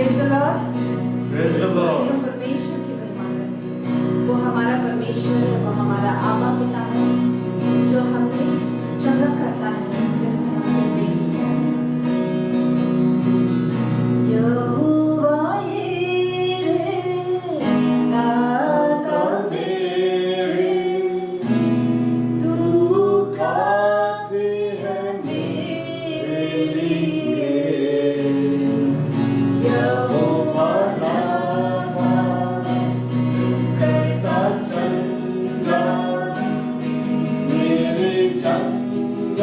Praise the Lord. Praise the Lord. हम परमेश्वर की महिमा करें। वो हमारा परमेश्वर है, वो हमारा आबा पिता है, जो हमें चंगा करता है, जिसने हमसे प्रेम किया है। यहोवा यीरे, दाता मेरे, तू काफी है मेरे लिए। यहोवा राफा, करता चंगा मेरे जंग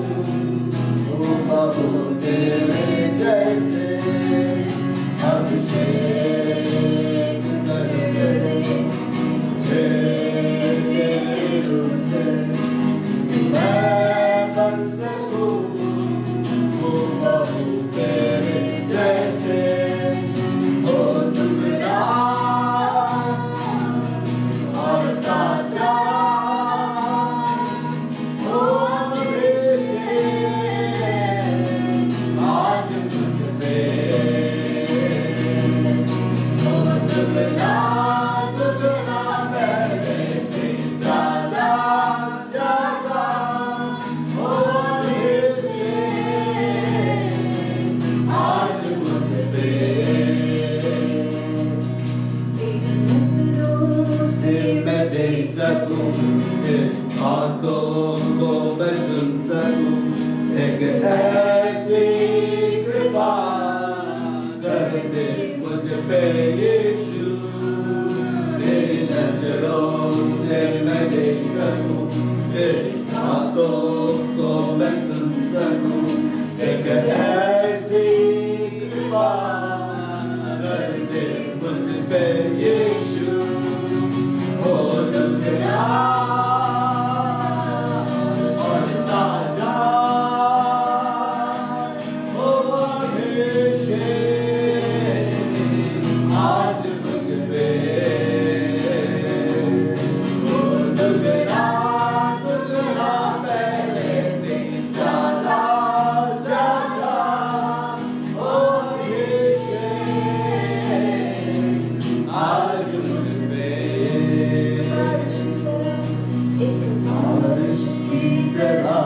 ओ प्रभु तेरे जैसे अभिषेक कर दे मुझे तेरे रूप से, मैं बन सकूं ओ प्रभु तेरे जैसे, ओ दुगना और ताजा, ओ अभिषेक आज मुझ पे, ओ दुगना दुगना पहले से ज्यादा ज्यादा, ओ अभिषेक आज मुझ पे। तेरी नजरों से मैं देख सकूं, बातों को मैं सुन सकूं, एक ऐसी कृपा कर दे मुझ पे यीशु। तेरी नजरों से मैं देख सकूं, बातों को मैं सुन सकूं, एक ऐसी कृपा कर दे मुझ पे यीशु। ओ दुगना और ताजा, ओ अभिषेक आज मुझ पे, ओ दुगना दुगना पहले से ज्यादा ज्यादा, ओ अभिषेक आज मुझ पे। बारिश की तरह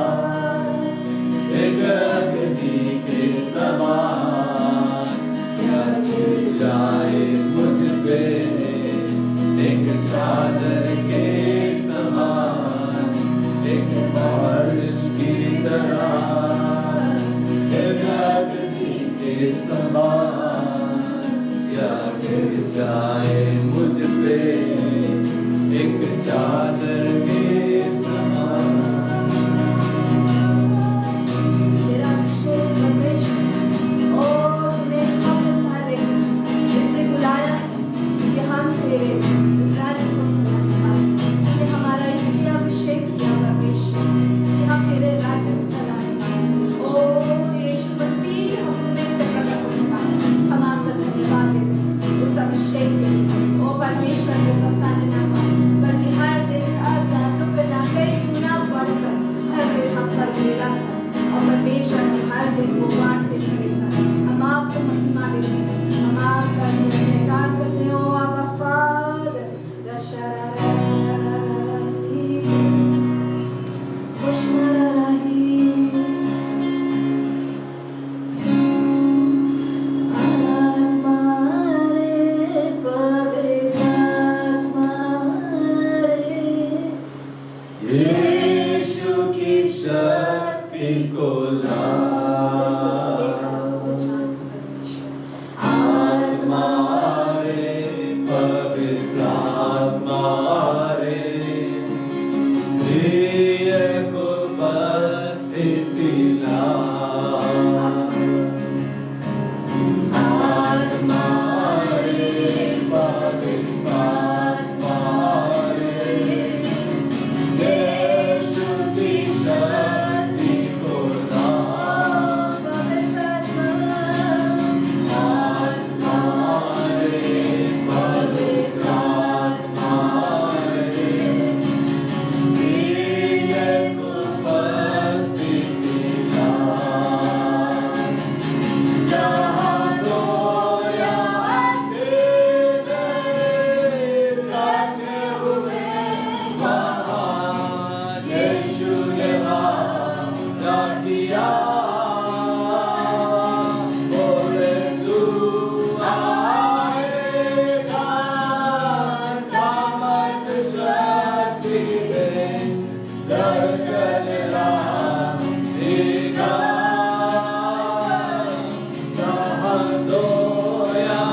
एक अग्नि के समान क्या गिर जाए मुझ पे, एक चादर के समान, एक बारिश की तरह एक अग्नि के समान क्या गिर जाए मुझ पे, एक चादर के समान। तेरा अभिषेक परमेश्वर, और तूने हम सारे इसलिए बुलाया है कि हम तेरे राज्य को फैलाने वाले। तूने हमारा इसलिए अभिषेक किया परमेश्वर कि हम तेरे राज्य को फैलाने वाले। ओ यीशु मसीह, हम में से प्रकट होने वाले, हम आपका धन्यवाद देते हैं उस अभिषेक के लिए। ओ परमेश्वर को बसाने ना पाए, बल्कि हर दिन आजाद दुगना कई गुना बढ़कर हर दिन हम पर मिला जाए, और परमेश्वर हम हर दिन वो बांटते चले जाए। हम आपको महिमा देते हैं, हम आपका जयकार करते हो आबा फादर। आत्मा रे पवित्र आत्मा रे, यीशु की शक्ति को ला, आत्मा रे पवित्र आत्मा रे, प्रिय को उपस्थिति ला, आत्मा रे पवित्र आत्मा रे, यीशु की शक्ति को ला, आत्मा रे पवित्र आत्मा रे, प्रिय को उपस्थिति ला, जहाँ रोया अकेले बैठे हुए वहाँ यीशु ने वादा किया, बोले तू आएगा, सामर्थ शक्ति दे, दर्शन राह देगा, जहाँ रोया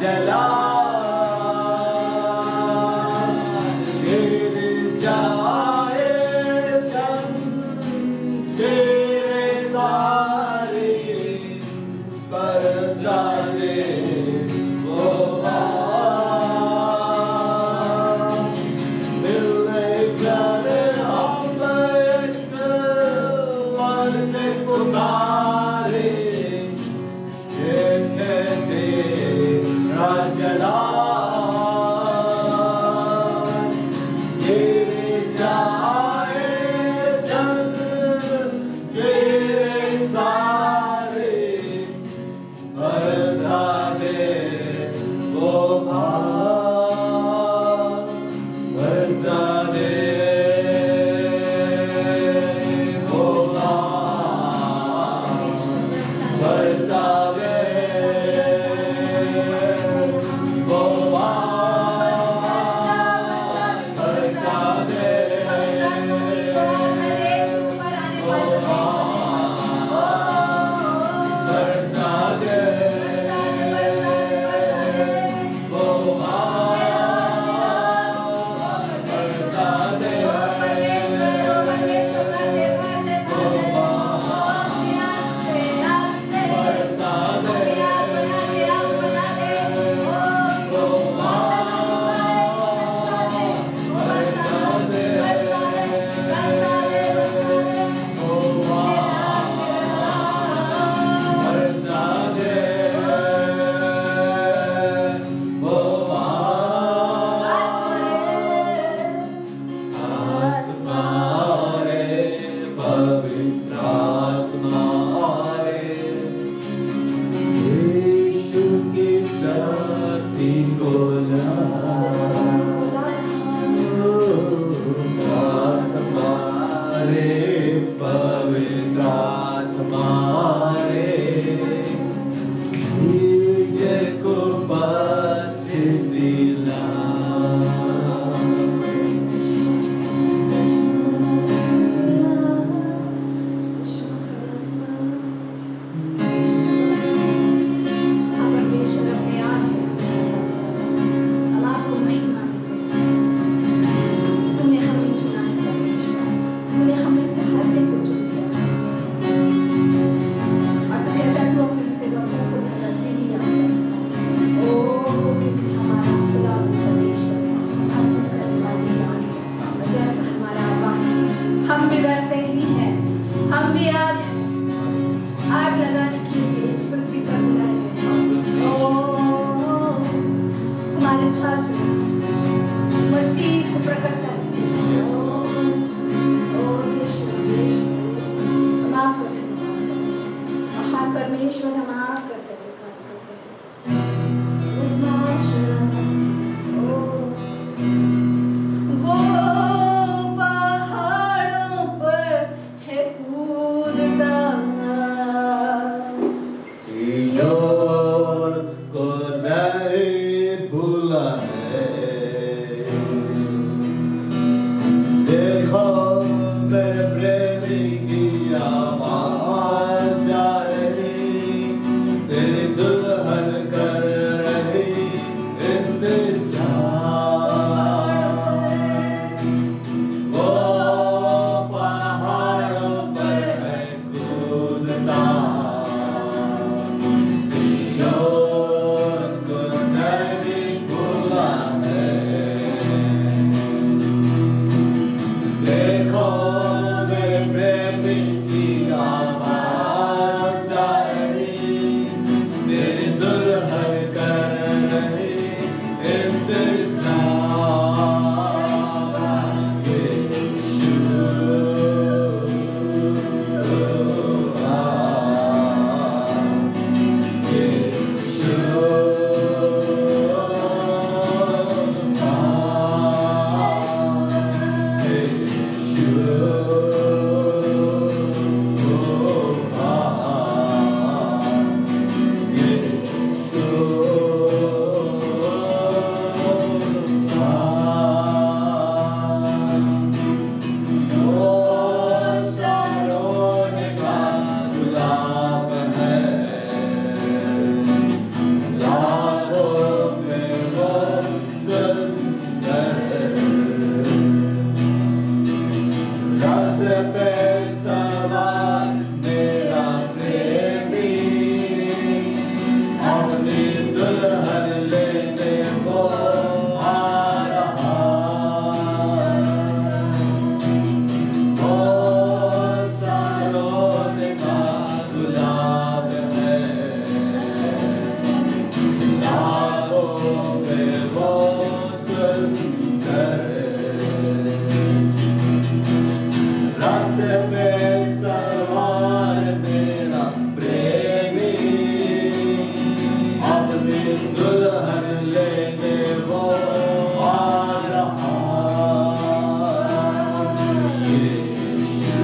जला गिर जाए तेरे सारे बरसा दे वो मिलने प्यारे हम एक मन से पुकारे ये कहते राजला गिर जाए जग तेरे सारे बरसा दे वो बरसा दे वो बरसा दे वो बरसा दे बरसा दे वो अपनी दुल्हन लेने वो आ रहा वो सरोने का गुलाब है आँखों में वो सुंदर रथ पे सवार मेरा प्रेमी अपनी दुल्हन लेने वो आ रहा यीशु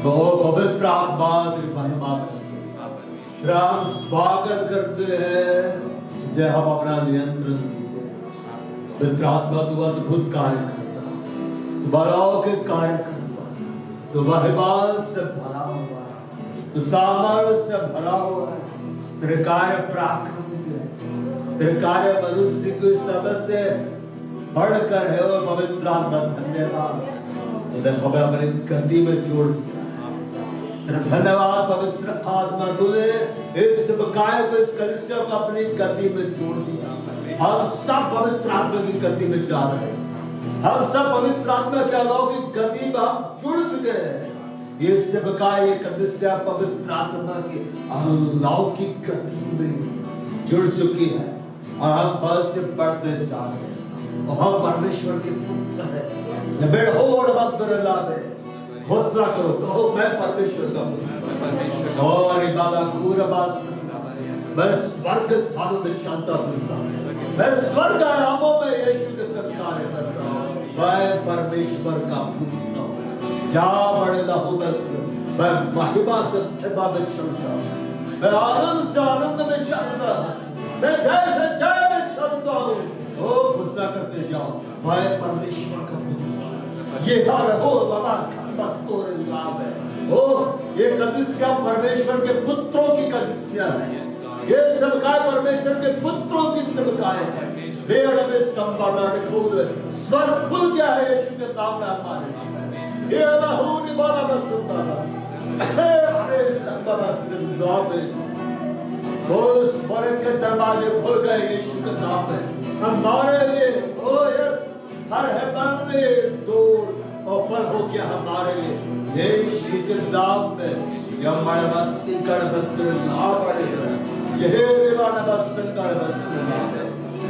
तो पवित्र आत्मा तेरी महिमा करते, तेरा हम स्वागत करते हैं, जय हम अपना नियंत्रण देते हैं। पवित्र आत्मा तू अद्भुत कार्य करता, तू बड़ाओं के कार्य करता, तू महिमा से भरा हुआ है, तू सामर्थ्य से भरा हुआ है। तेरे कार्य पराक्रम के, तेरे कार्य मनुष्य की समझ से बढ़कर है। और पवित्र आत्मा धन्यवाद, तूने हमें अपनी गति में जोड़ दिया। धन्यवाद पवित्र आत्मा, तूने इस बकाये को, इस कलीसिया को अपनी गति में जोड़ दिया। हम सब पवित्र आत्मा की गति में जा रहे हैं, हम सब पवित्र आत्मा के अलौकिक गति में हम जुड़ चुके हैं। ये बकाये कलीसिया पवित्र आत्मा की अलौकिक गति में जुड़ चुकी है और हम बल से बढ़ते जा रहे हैं। और हम परमेश्वर के पुत्र हैं। घोषणा करो, कहो मैं परमेश्वर का पुत्र। और मैं स्वर्ग स्थानों में चलता फिरता हूं, मैं स्वर्ग आयामों में यीशु के साथ कार्य करता हूं। मैं परमेश्वर का पुत्र हूं। मैं महिमा से महिमा में चलता हूं, मैं आनंद से आनंद में चलता हूं, मैं जय से जय में चलता हूं। ओ घोषणा करते जाओ, मैं परमेश्वर का पुत्र। ये हर हो बाबा बस को नाम है। ओ ये कलीसिया परमेश्वर के पुत्रों की कलीसिया है। ये सबकाय परमेश्वर के पुत्रों की सबकाय है। बेड़ में संभावना खोल, स्वर खुल गया है यीशु के नाम में हमारे। ये अलाहुनी वाला बस संभावना है हमारे संभावना नाम में। वो स्वर्ग के दरवाजे खुल गए यीशु के नाम में हमारे लिए। ओ यस, हर हेवनली डोर ओपन हो गया हमारे लिए यीशु के नाम में। यह हमारे बस सिंकर बंदर ना पड़ेगा, यह रेवाना बस सिंकर बंदर नाम है।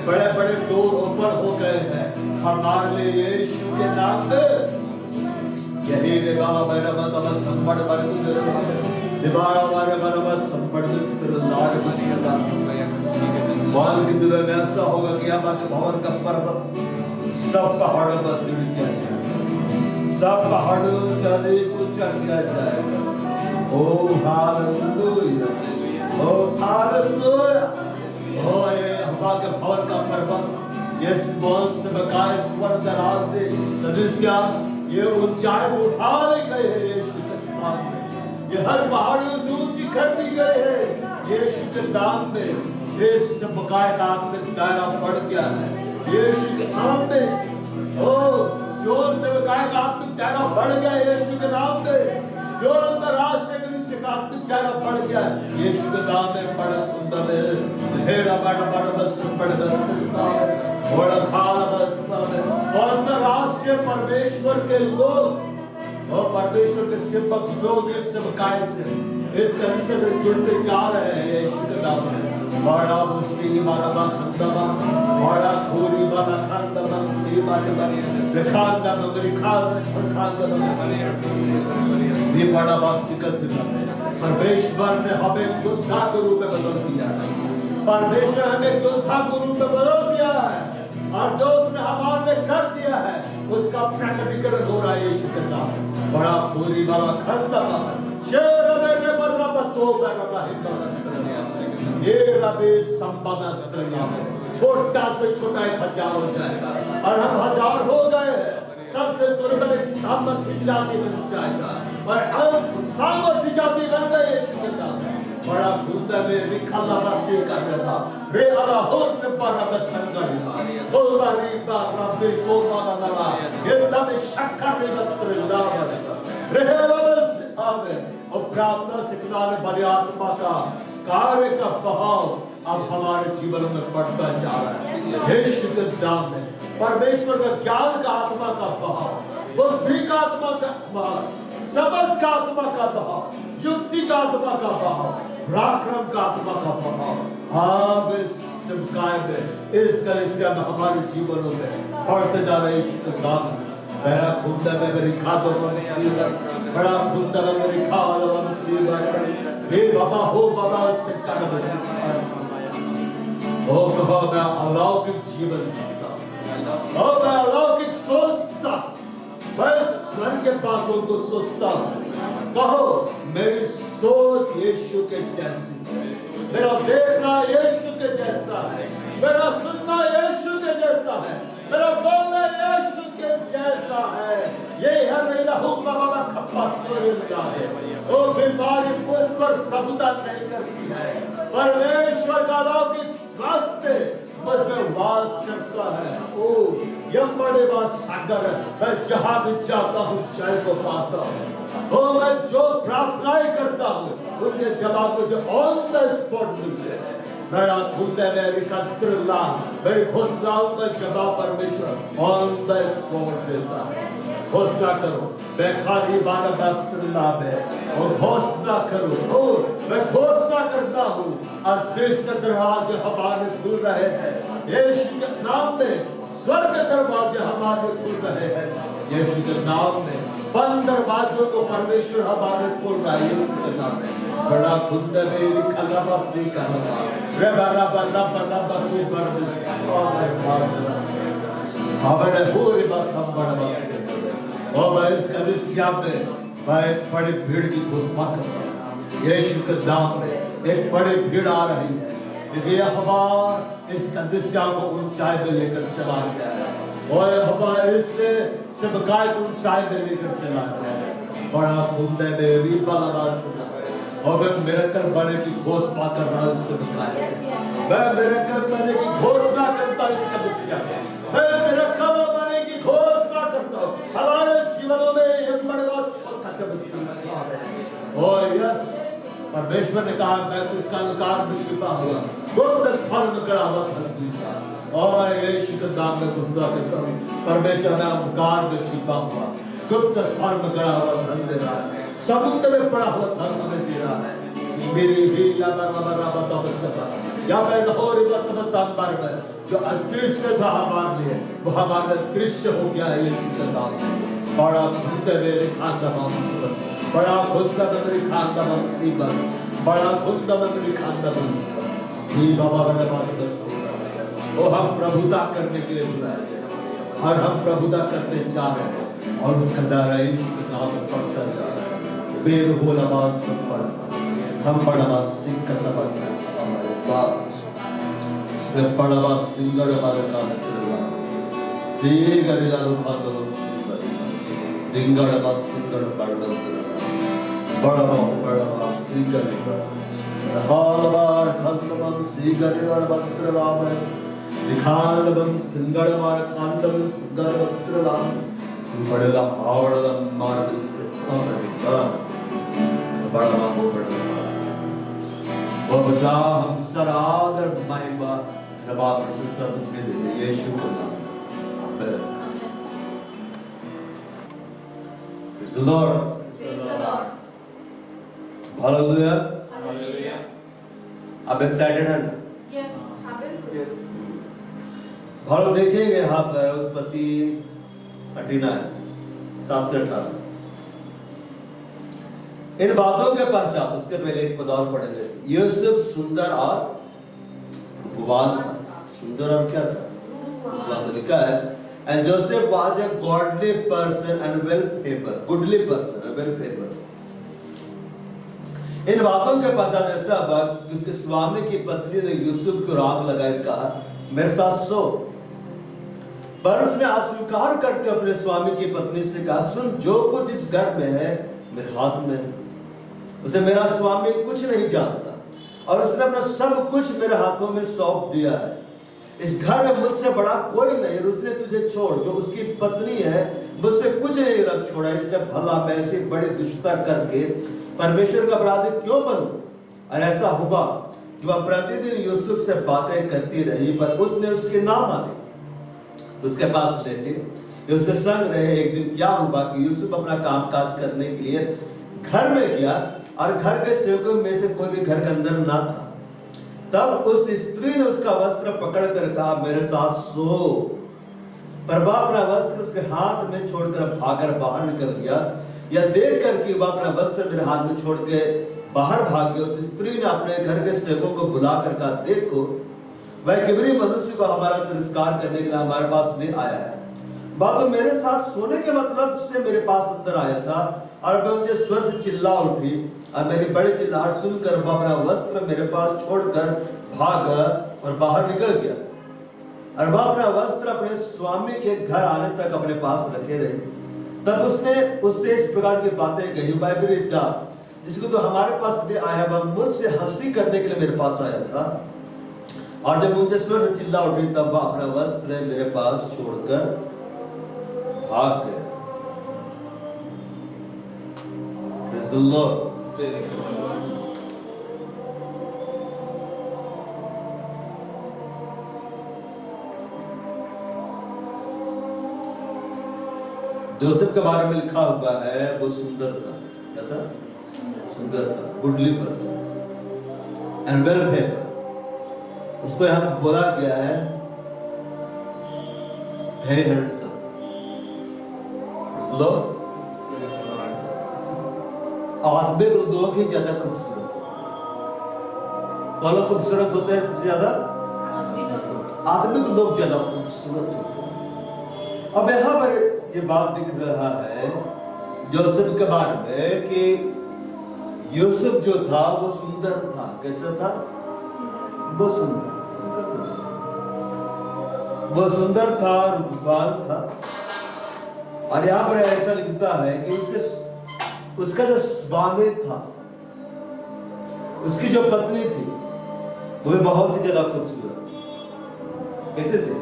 बड़े बड़े डोर ओपन हो गए हैं हमारे लिए यीशु के नाम में। यही रेवाना मेरा मतलब संबड़ बड़े उधर दिवारा वाले मेरा बस संबड़ मिस्टर लाल बनिएगा। वाल की दुनिया में ऐसा होगा कि हमारे भवन का पर्वत सब पहाड़ों पर गिर किया जाएगा, सब पहाड़ों से अधिक ऊंचा किया जाएगा। ओ हालेलुया, ओ हालेलुया। ओ ये हमारे भवन का पर्वत, ये बोल से बकाए स्वर्ग रास्ते कलीसिया ये ऊंचाई में उठा ले गए हैं यीशु के नाम में। ये हर पहाड़ों से ऊंची कर दी गई है यीशु के नाम में। इस बकाए का आत्मिक दायरा बढ़ गया है यीशु के नाम में। ओ सियोन से बकाए का आत्मिक दायरा बढ़ गया है यीशु के नाम में। सियोन अंतरराष्ट्रीय कलीसिया का आत्मिक दायरा बढ़ गया है यीशु के नाम में। बड़ा खुदा में हेड़ा बड़ा बड़ा बस बड़ा बस बड़ा खाला बस और अंतरराष्ट्रीय परमेश्वर के लोग और परमेश्वर के सेवक लोग इस बकाए से इस कलीसिया से जुड़ते जा रहे हैं यीशु के नाम में। बड़ा मुस्ती मारा खंडवा, बड़ा खूरी वाला खंडवा सी मारे बने खांदा मगरी खांदा ये बड़ा बात सिकत परमेश्वर ने हमें योद्धा के रूप में बदल दिया है। परमेश्वर हमें योद्धा के रूप में बदल दिया है और जो उसने हमारे लिए कर दिया है उसका प्रकटीकरण हो रहा है यीशु के नाम। बड़ा खूरी वाला खंडवा शेर मेरे बर्रा बतो मेरा हिम्मत ये रबे संभव छोटा से छोटा एक हजार हो जाएगा और हम हजार हो गए। सबसे दुर्बल एक सामर्थ्य जाति बन जाएगा और हम सामर्थ्य जाति बन गए यीशु के नाम में। बड़ा खुदा में रिखला बसे कर रहा रे अला हो ने पर बस संगड़िबा ओ बारी बा रबे को माना लगा ये तब शक्कर रे बत्र लावा रे बस आवे और प्रार्थना सिखलाने वाली आत्मा का कार्य का बहाव अब हमारे जीवन में बढ़ता जा रहा है यीशु के नाम में। परमेश्वर का ज्ञान का आत्मा का बहाव, बुद्धि का आत्मा का बहाव, समझ का आत्मा का बहाव, युक्ति का आत्मा का बहाव, पराक्रम का आत्मा का बहाव अब इस सबकाय में इस कलीसिया में हमारे जीवनों में बढ़ते जा रहे यीशु के नाम में। बड़ा खुदा में मेरी खादों में मुसीबत, बड़ा खुदा में मेरी खादों में मुसीबत हे बाबा हो बाबा से कर बस ओ कहो मैं अलौकिक जीवन जीता ओ मैं अलौकिक सोचता, मैं स्वर्ग के बातों को सोचता हूँ कहो मेरी सोच यीशु के जैसी है, मेरा देखना यीशु के जैसा है, मेरा सुनना यीशु के जैसा है, मेरा बोलना यीशु के जैसा है। ये है नहीं रहूं बाबा खप्पा स्टोरी है। वो बीमारी मुझ पर प्रभुता नहीं करती है। परमेश्वर का अलौकिक स्वास्थ्य मुझ में वास करता है। ओ यम बड़े सागर, मैं जहां भी जाता हूँ जय को पाता हूँ। ओ मैं जो प्रार्थनाएं करता हूँ उनके जवाब मुझे ऑन द स्पॉट मिलते हैं। मेरा खुद है मेरी कत्रिल्ला, मेरी घोषणाओं का जवाब परमेश्वर ऑन द स्पॉट देता है। घोषणा करो मैं खाली बारह वस्त्रला में और घोषणा करो। ओ मैं घोषणा करता हूँ और दृश्य दरवाजे हमारे खुल रहे हैं। यीशु के नाम में स्वर्ग दरवाजे हमारे खुल रहे हैं। यीशु के नाम में बंद दरवाजों को परमेश्वर हमारे खोल रहा है। यीशु के नाम में बड़ा खुद मेरी खलबा सी कहवा रे बड़ा बड़ा बड़ा तू परमेश्वर हमारे पूरी बात संभाल। और मैं इस कलीसिया में मैं बड़ी भीड़ की घोषणा करता हूँ। यीशु के नाम में एक बड़ी भीड़ आ रही है, क्योंकि यह हमारा इस कलीसिया को ऊंचाई में लेकर चला गया है और हमारे इससे सेवकाई को ऊंचाई में लेकर चला गया है। बड़ा खुद है मेरी बलवास और मैं मिरेकल बने की घोषणा कर रहा हूँ। सेवकाई मैं मिरेकल बने की घोषणा करता हूँ। इस कलीसिया में मैं मिरेकल बने की घोषणा करता हूँ। हमारे जीवनों में एक बड़े और यस परमेश्वर ने कहा मैं उसका अंधकार में छिपा हुआ गुप्त स्थान में खड़ा हुआ था। और मैं यीशु के नाम में घोषणा करता हूँ परमेश्वर ने अंधकार में छिपा हुआ गुप्त स्थान में खड़ा हुआ धन दे रहा है। समुद्र में पड़ा हुआ धन हमें दे रहा है। मेरी ही या मैं लाहौर में जो अदृश्य था हमारे लिए वो हमारा दृश्य हो गया है। यीशु के नाम में बड़ा खुद मेरे खानदान मुसीबत, बड़ा खुद मेरी खानदान मुसीबत, बड़ा खुद मेरी खानदान मुसीबत। ही बाबा मेरे बात बस वो हम प्रभुता करने के लिए बुलाए और हम प्रभुता करते जा रहे हैं और उसका दायरा यीशु के नाम में बढ़ता जा रहा है। बेर बोला बात सब बड़ा हम बड़ा बात सिंह का तबका हमारे बाप से बड़ा बात सिंगड़ हमारे काम करला सी गरिला रुखांदो सिंगड़ दिंगड़ बात सिंगड़ बड़ा बात सिंगड़ हाल बार खंतमम सी गरिला बत्रला में निखालबम सिंगड़ मार खांतम सिंगड़ बत्रला तू बड़ला आवड़ला मार बिस्तर अमेरिका बड़ा बाप बड़ा वो बता हम सरादर महिमा धन्यवाद प्रशंसा तुझे देते यीशु के नाम में आमीन। Praise the Lord. Praise the Lord. Hallelujah. Hallelujah. आप एक्साइटेड हैं? Yes, happen. Yes. भालो देखेंगे यहाँ पर उत्पत्ति 39 7 से 18। इन बातों के पश्चात उसके पहले एक पद और पढ़ेंगे। यूसुफ सुंदर और रूपवान था। सुंदर और क्या था? रूपवान लिखा है। And Joseph was a godly person and well favored, goodly person and well favored. इन बातों के पश्चात ऐसा हुआ कि उसके स्वामी की पत्नी ने यूसुफ को राग लगाकर कहा मेरे साथ सो। पर उसने अस्वीकार करके अपने स्वामी की पत्नी से कहा सुन जो कुछ इस घर में है मेरे हाथ में है। उसे मेरा स्वामी कुछ नहीं जानता और उसने अपना सब कुछ मेरे हाथों में सौंप दिया है। इस घर में मुझसे बड़ा कोई नहीं और उसने तुझे छोड़ जो उसकी पत्नी है मुझसे कुछ नहीं रख छोड़ा। इसने भला मैं ऐसी बड़ी दुष्टता करके परमेश्वर का अपराधी क्यों बनूं? और ऐसा हुआ कि वह प्रतिदिन यूसुफ से बातें करती रही पर उसने उसके ना माने। उसके पास लेटे उसके संग रहे। एक दिन क्या हुआ कि यूसुफ अपना कामकाज करने के लिए घर में गया और घर के सेवकों में से कोई भी घर के अंदर ना था। तब उस स्त्री ने उसका वस्त्र पकड़कर कहा मेरे साथ सो। पर वह अपना वस्त्र उसके हाथ में छोड़कर भागकर बाहर निकल गया। यह देख कर कि वह अपना वस्त्र मेरे हाथ में छोड़ के बाहर भाग गया। उस स्त्री ने अपने घर के सेवकों को बुलाकर कहा देखो वह किबरी मनुष्य को हमारा तिरस्कार करने के लिए हमारे पास ले आया है। वह तो मेरे साथ सोने के मतलब से मेरे पास अंदर आया था और मैं ऊंचे स्वर से चिल्ला उठी और मेरी बड़ी चिल्लाहट सुनकर वह अपना वस्त्र मेरे पास छोड़कर भागा और बाहर निकल गया। और वह अपना वस्त्र अपने स्वामी के घर आने तक अपने पास रखे रहे। तब उसने उससे इस प्रकार की बातें कही, बाइबल जिसको तो हमारे पास भी आया, वह मुझसे हंसी करने के लिए मेरे पास आया था। और जब मुझे स्वर से चिल्ला उठी तब वह अपना वस्त्र मेरे पास छोड़कर भाग गया। Praise the Lord. जोसेफ के बारे में लिखा हुआ है वो सुंदर था। क्या था? सुंदर था, goodly person and well favour. उसको यहां बोला गया है वेरी हैंडसम। आदमी लोग ही ज्यादा खूबसूरत होते हैं। कौन लोग खूबसूरत होते हैं सबसे ज्यादा? आदमी को लोग ज्यादा खूबसूरत होते हैं। अब यहाँ पर ये बात दिख रहा है यूसुफ के बारे में कि यूसुफ जो था वो सुंदर था। कैसा था? वो सुंदर, वो सुंदर था, रूपवान था। और यहाँ पर ऐसा लिखता है कि उसका जो स्वामी था, उसकी जो पत्नी थी वो भी बहुत ही ज्यादा खूबसूरत थी। कैसे थे?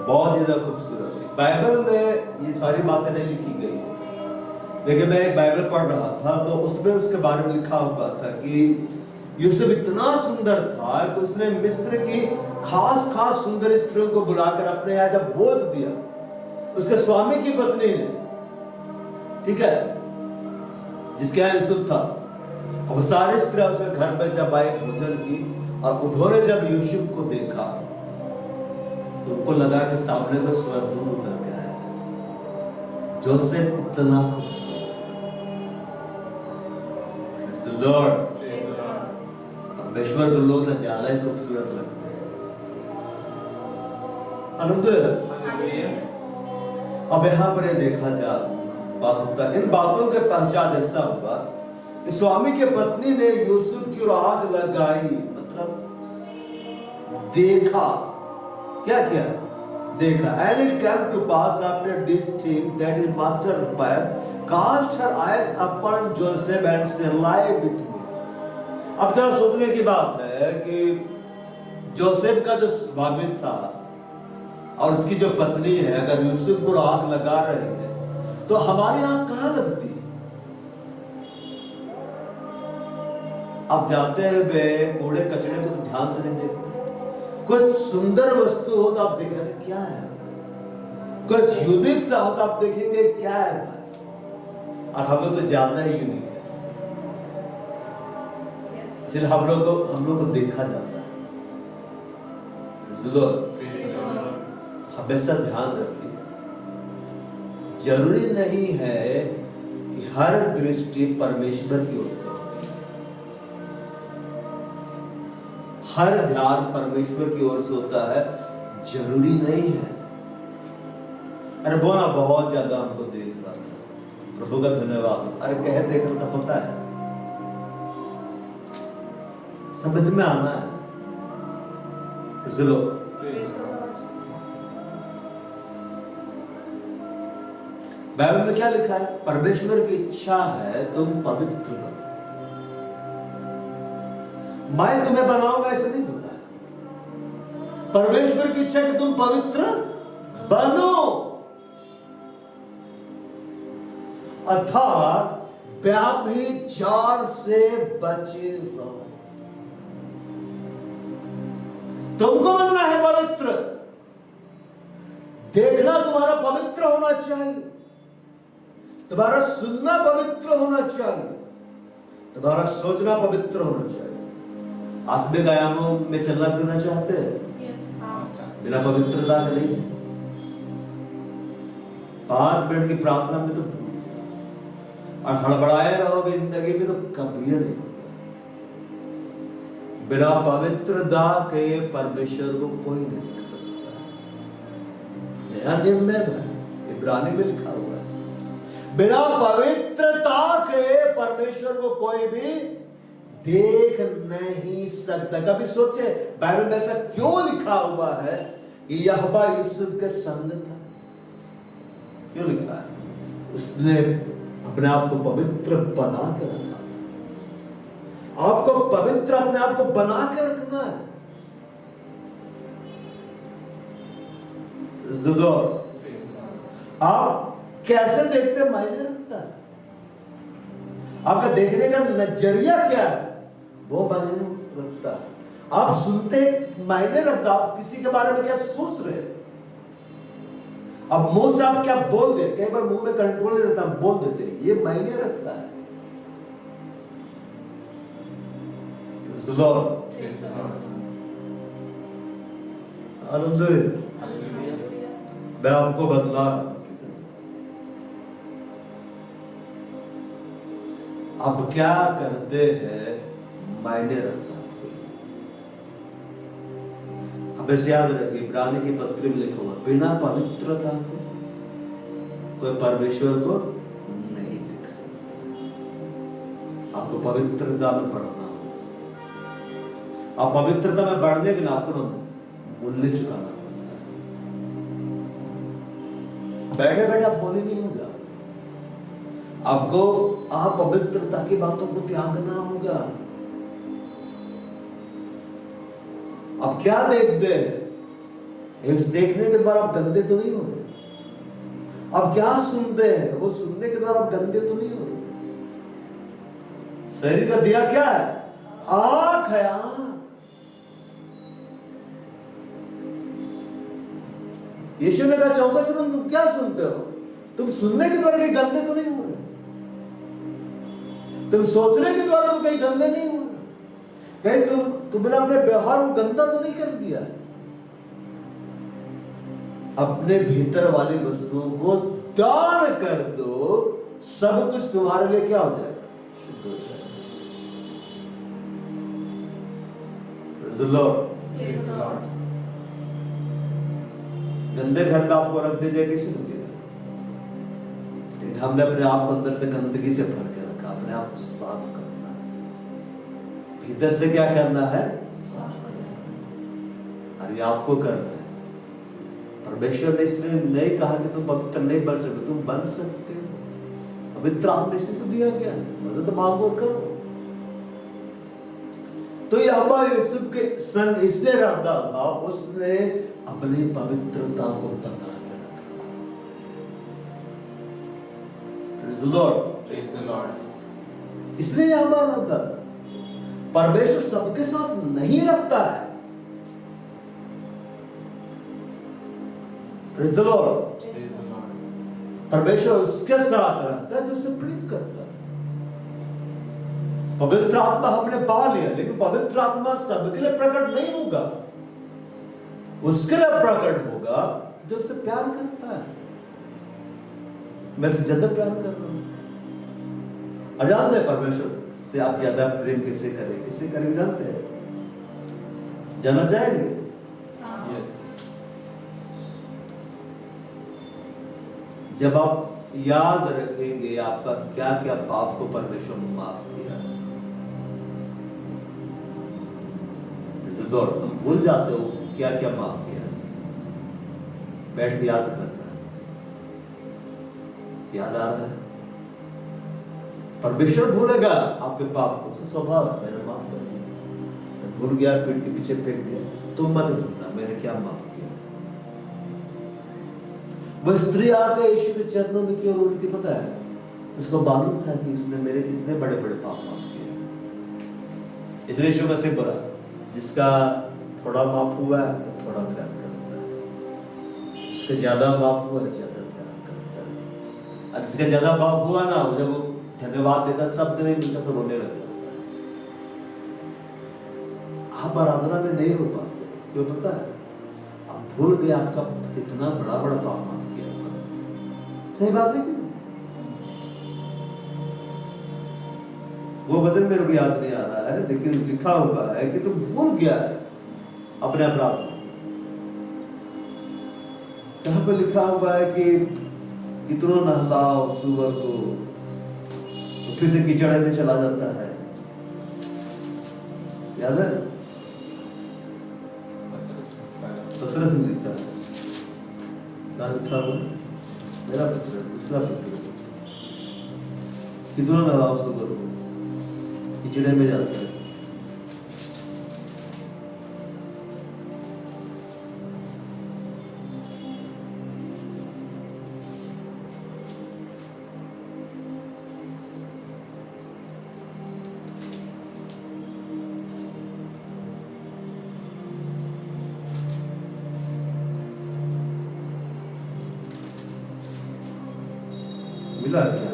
बहुत ज्यादा खूबसूरत थी। बाइबल में ये सारी बातें नहीं लिखी गई, लेकिन मैं एक बाइबल पढ़ रहा था तो उसमें उसके बारे में लिखा हुआ था कि यूसुफ इतना सुंदर था कि उसने मिस्र की खास खास सुंदर स्त्रियों को बुलाकर अपने यहाँ जब बोझ दिया उसके स्वामी की पत्नी ने, ठीक है, जिसके यहाँ यूसुफ था, और सारे स्त्रियां उसके घर में जब आई भोजन की और उन्होंने जब यूसुफ को देखा तो उनको लगा कि सामने में स्वर्गदूत उतर के आया। जोसेफ इतना खूबसूरत, परमेश्वर को लोग ना ज्यादा ही खूबसूरत लगते हैं। आनंद। अब यहाँ पर देखा जा बात होता है, इन बातों के पश्चात ऐसा हुआ कि स्वामी के पत्नी ने यूसुफ की ओर आग लगाई, मतलब देखा। क्या किया? देखा। And it came to pass after this thing that his master cast her eyes upon Joseph and said, lie with me. अब जरा सोचने की बात है कि जोसेफ का जो स्वामी था और उसकी जो पत्नी है, अगर यूसुफ को आग लगा रहे हैं तो हमारी आंख कहां लगती है? अब जाते हुए कूड़े कचरे को तो ध्यान से नहीं देखते। कुछ सुंदर वस्तु हो तो आप देखेंगे क्या है, कुछ यूनिक सा हो तो आप देखेंगे क्या है भाई। और हम लोग तो ज्यादा ही यूनिक है, इसलिए हम लोग को देखा जाता है। हमेशा ध्यान रखिए, जरूरी नहीं है कि हर दृष्टि परमेश्वर की ओर से होती है, हर ध्यान परमेश्वर की ओर से होता है, जरूरी नहीं है। अरे बोला बहुत ज्यादा हमको देख रहा था, प्रभु का धन्यवाद। अरे कह देख रहा था, पता है, समझ में आना है। चलो बाइबल में क्या लिखा है? परमेश्वर की इच्छा है तुम पवित्र बनो। मैं तुम्हें बनाऊंगा ऐसे नहीं होता है। परमेश्वर की इच्छा कि तुम पवित्र बनो, अर्थात व्यभिचार से बचे रहो। तुमको बनना है पवित्र, देखना तुम्हारा पवित्र होना चाहिए, तुम्हारा सुनना पवित्र होना चाहिए, तुम्हारा सोचना पवित्र होना चाहिए। आत्मिक आयामों में चलना फिरना चाहते हैं बिना पवित्रता के नहीं। 5 मिनट की प्रार्थना में तो भूल जाओ, और हड़बड़ाए रहोगे जिंदगी में तो कभी नहीं। बिना पवित्रता के परमेश्वर को कोई नहीं देख सकता। नया नियम में इब्रानी में लिखा हुआ है, बिना पवित्रता के परमेश्वर को कोई भी देख नहीं सकता। कभी सोचे बाइबल में ऐसा क्यों लिखा हुआ है कि यहोवा यूसुफ के संग था? क्यों लिखा है? उसने अपने आप को पवित्र बना के रखा था। आपको पवित्र अपने आप को बना के रखना है। जुदोर, आप कैसे देखते मायने रखता है। आपका देखने का नजरिया क्या है वो मायने रखता है। आप सुनते मायने रखता, आप किसी के बारे में क्या सोच रहे हैं। अब मुंह से आप क्या बोल दे, कई बार मुंह में कंट्रोल नहीं रहता, बोल देते, ये मायने रखता है। मैं आपको बदला रहा हूं। अब क्या करते हैं मायने रखता है। अब इसे याद रखिए, इब्रानी की पत्री में लिखा हुआ, बिना पवित्रता के कोई परमेश्वर को नहीं देख सकता। आपको पवित्रता में बढ़ना होगा। आप पवित्रता में बढ़ने के लिए आपको मूल्य चुकाना पड़ता है। बैठे बैठे आप बोले नहीं होगा। आपको आप पवित्रता की बातों को त्यागना होगा। आप क्या देखते हैं, इस देखने के द्वारा आप गंदे तो नहीं हो रहे। आप क्या सुनते हैं, वो सुनने के द्वारा आप गंदे तो नहीं हो रहे। शरीर का दिया क्या है? आंख है, आंख। यीशु ने कहा 24 में तुम क्या सुनते हो? तुम सुनने के द्वारा कहीं गंदे तो नहीं हो रहे। तुम सोचने के द्वारा तो कहीं गंदे नहीं हो रहे। कहीं तुमने अपने व्यवहार को गंदा तो नहीं कर दिया। अपने भीतर वाली वस्तुओं को दान कर दो, सब कुछ तुम्हारे लिए क्या हो जाएगा? शुद्ध हो जाएगा। Praise the Lord. Praise the Lord. गंदे घर में आपको रख दीजिए, किसी को नहीं। लेकिन हमने अपने आप को अंदर से गंदगी से भर के रखा। अपने आप को साफ करना है। भीतर से क्या करना है? साफ करना। और ये आपको करना है। परमेश्वर ने इसलिए नहीं कहा कि तुम पवित्र नहीं बन सकते, तुम बन सकते हो। पवित्र आत्मा से तो दिया गया है, मदद मांगो करो। तो यहोवा यूसुफ के संग इसलिए रहता था, उसने अपनी पवित्रता को बना के रखा। Praise the Lord. Praise the Lord. इसलिए यहोवा रहता था। परमेश्वर सबके साथ नहीं रखता है। Praise the Lord. Praise the Lord. परमेश्वर उसके साथ रहता है जो उससे प्रेम करता है। पवित्र आत्मा हमने पा लिया, लेकिन पवित्र आत्मा सबके लिए प्रकट नहीं होगा। उसके लिए प्रकट होगा जो उससे प्यार करता है। मैं से ज्यादा प्यार कर रहा हूं। और जानते हैं परमेश्वर से आप ज्यादा प्रेम कैसे करें, कैसे करेंगे जानते हैं? जाना चाहेंगे? Yes. जब आप याद रखेंगे आपका क्या क्या पाप को परमेश्वर ने माफ किया। इस दौर तुम भूल जाते हो क्या क्या माफ किया। बैठ के याद करना है। याद आ रहा है? परमेश्वर भूलेगा आपके पाप को, स्वभाव है। मैंने माफ कर दिया, भूल गया, पीठ के पीछे फेंक दिया। तुम मत भूलना मैंने क्या माफ किया। वह स्त्री आके यीशु के चरणों में क्यों रो रही थी पता है? उसको मालूम था कि उसने मेरे कितने बड़े बड़े पाप माफ किए। इसलिए यीशु मसीह बोला, जिसका थोड़ा माफ हुआ है थोड़ा प्यार करता है, जिसका ज्यादा माफ हुआ है ज्यादा प्यार करता है। और जिसका ज्यादा माफ हुआ ना, जब वो धन्यवाद देता, शब्द नहीं मिलता तो रोने लग जाता है। आप आराधना में नहीं रो पाते, क्यों पता है? आप भूल गए आपका कितना बड़ा बड़ा पाप माफ किया था। सही बात है कि नहीं? वो वचन मेरे को याद नहीं आ रहा है, लेकिन लिखा हुआ है कि तुम भूल गया है अपने अपराध। कहां पर लिखा हुआ है कि कितनों नहलाओ सुअर को, तो फिर से कीचड़ में चला जाता है। याद है? पतरस में लिखता है, लिखा हुआ मेरा पुत्र, दूसरा पुत्र, कितनों नहलाओ सुअर को, कीचड़ में जाता है। मिला क्या?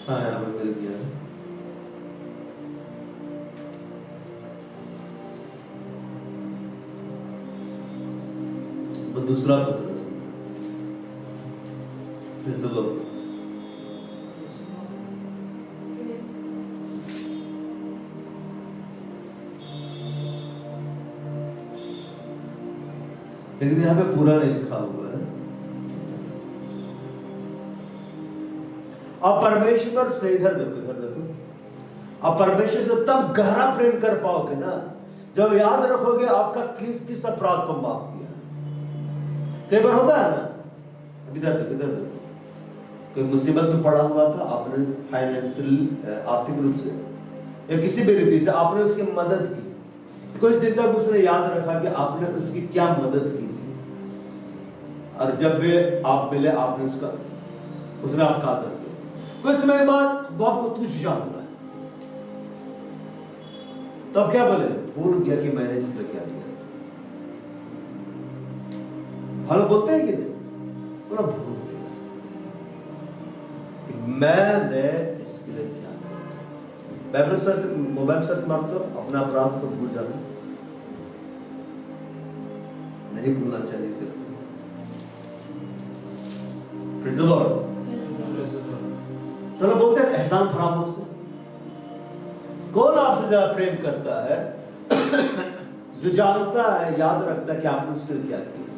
हाँ यहाँ पे मिल गया। वो दूसरा पुत्र Praise the Lord. लेकिन यहाँ पे पूरा नहीं लिखा हुआ है। आप परमेश्वर से इधर देखो, आप परमेश्वर से तब गहरा प्रेम कर पाओगे ना जब याद रखोगे आपका किस अपराध को माफ किया। कई बार होता है ना, इधर देखो, कोई मुसीबत में पड़ा हुआ था, आपने फाइनेंशियल आर्थिक रूप से या किसी भी रीति से आपने उसकी मदद की, कुछ दिन तक उसने याद रखा कि आपने उसकी क्या मदद की थी, और जब भी आप मिले आपने उसने आपका आदर किया। कुछ समय बाद वो आपको तुझ याद रहा, तब क्या बोले? भूल गया कि मैंने इसके लिए क्या किया था। भलो बोलते हैं कि नहीं? बोला भूल गया कि मैंने इसके लिए क्या किया। बाइबल सर्च, मोबाइल सर्च मार दो, अपना अपराध को भूल जाना, नहीं भूलना चाहिए। Praise the Lord. तो बोलते हैं एहसान फरामोश से। कौन आपसे ज्यादा प्रेम करता है? जो जानता है, याद रखता है कि आपने उसके लिए क्या किया।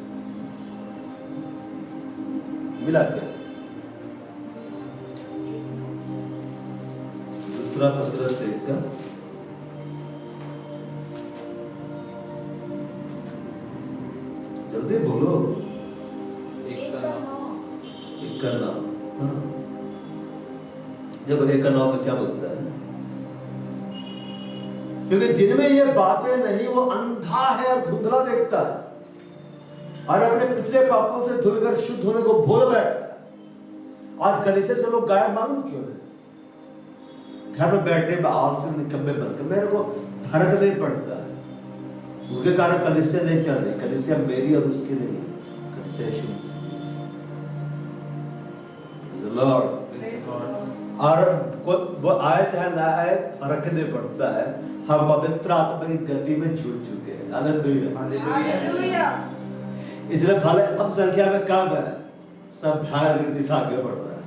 मिला क्या? दूसरा पत्रस 1 का जल्दी बोलो। 1 का 9 जब 1 का 9 में क्या बोलता है? क्योंकि जिनमें ये बातें नहीं वो अंधा है और धुंधला देखता है, और अपने पिछले पापों से धुलकर शुद्ध होने को भूल बैठता है। आज कलीसिया से लोग गायब मालूम क्यों है? घर में बैठे आप से निकम्मे बनकर मेरे को फर्क नहीं पड़ता है, उनके कारण कलीसिया नहीं चल रही। कलीसिया मेरी और उसकी नहीं, कलीसिया यीशु मसीह। और वो आए चाहे ना आए फर्क नहीं पड़ता है, हम पवित्र आत्मा की गति में जुड़ चुके हैं। हालेलुया। इसलिए भले कम संख्या में कम है, सब ध्यान रीति से आगे बढ़ रहा है।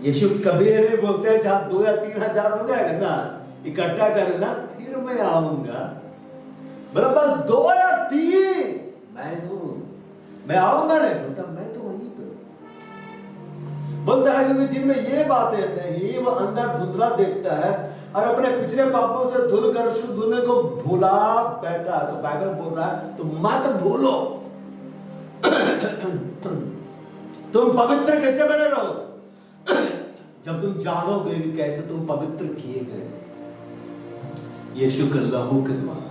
यीशु कभी ये नहीं बोलते हैं जहाँ 2 या 3 हजार हो जाएगा ना इकट्ठा कर लेना फिर मैं आऊंगा। मतलब बस 2 या 3 मैं हूं, मैं आऊंगा नहीं बोलता, मैं तो वहीं पे बोलता है। क्योंकि जिनमें ये बातें नहीं वो अंदर धुंधला देखता है और अपने पिछले पापों से धुलकर शुद्ध होने को भुला बैठा है। तो बाइबल बोल रहा है तो मत भूलो। तुम पवित्र कैसे बने रहोगे? जब तुम जानोगे कि कैसे तुम पवित्र किए गए यीशु के लहू के द्वारा।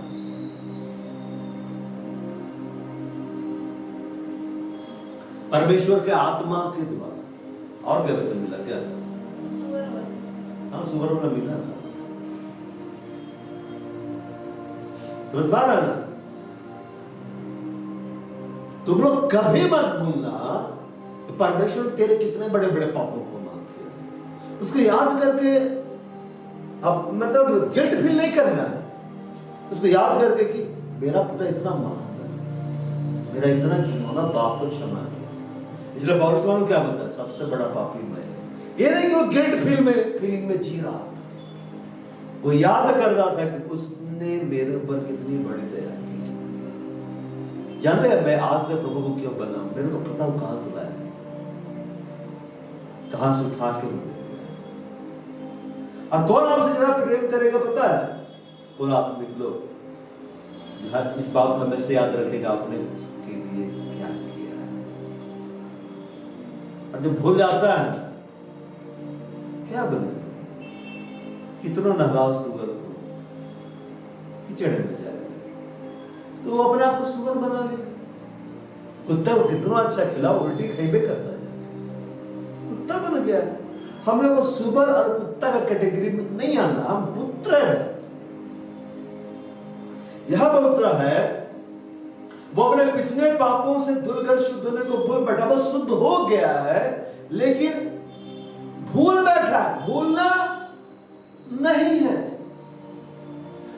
परमेश्वर के आत्मा के द्वारा। और क्या वचन मिला? क्या? हाँ, सुअर वाला मिला ना। समझ पा रहा ना? तुम लोग कभी मत भूलना कि परमेश्वर तेरे कितने बड़े बड़े पापों को माफ किया। उसको याद करके अब मतलब गिल्ट फील नहीं करना है। उसको याद करके कि मेरा पिता इतना महान है, मेरा इतना घिनौना पाप को क्षमा किया। इसलिए पौलुस क्या बोलता है? सबसे बड़ा पापी मैं। ये नहीं कि वो गिल्ट फीलिंग में जी रहा था। वो याद कर रहा था कि उसने मेरे ऊपर कितनी बड़ी दया की। जानते हैं मैं आज से प्रभु को क्यों बना? मेरे को पता वो कहां से लाया, कहां से उठा के मुझे दिया। और कौन आपसे ज्यादा प्रेम करेगा पता है? कौन? आत्मिक लोग जो इस बात को हमेशा याद रखेगा आपने उसके लिए क्या किया है। और जब भूल जाता है क्या बने, कितना नहलाव सुगर को कीचड़ में जाएगा, तो वो अपने आप को सुगर बना ले। कुत्ता को कितना अच्छा खिलाओ उल्टी खैबे करता है, कुत्ता बन गया। हम लोग को सुगर और कुत्ता का कैटेगरी में नहीं आना, हम पुत्र हैं। यह बोलता है वो अपने पिछले पापों से धुलकर शुद्ध होने को भूल बैठा। वो शुद्ध हो गया है लेकिन भूल बैठा, भूलना नहीं है।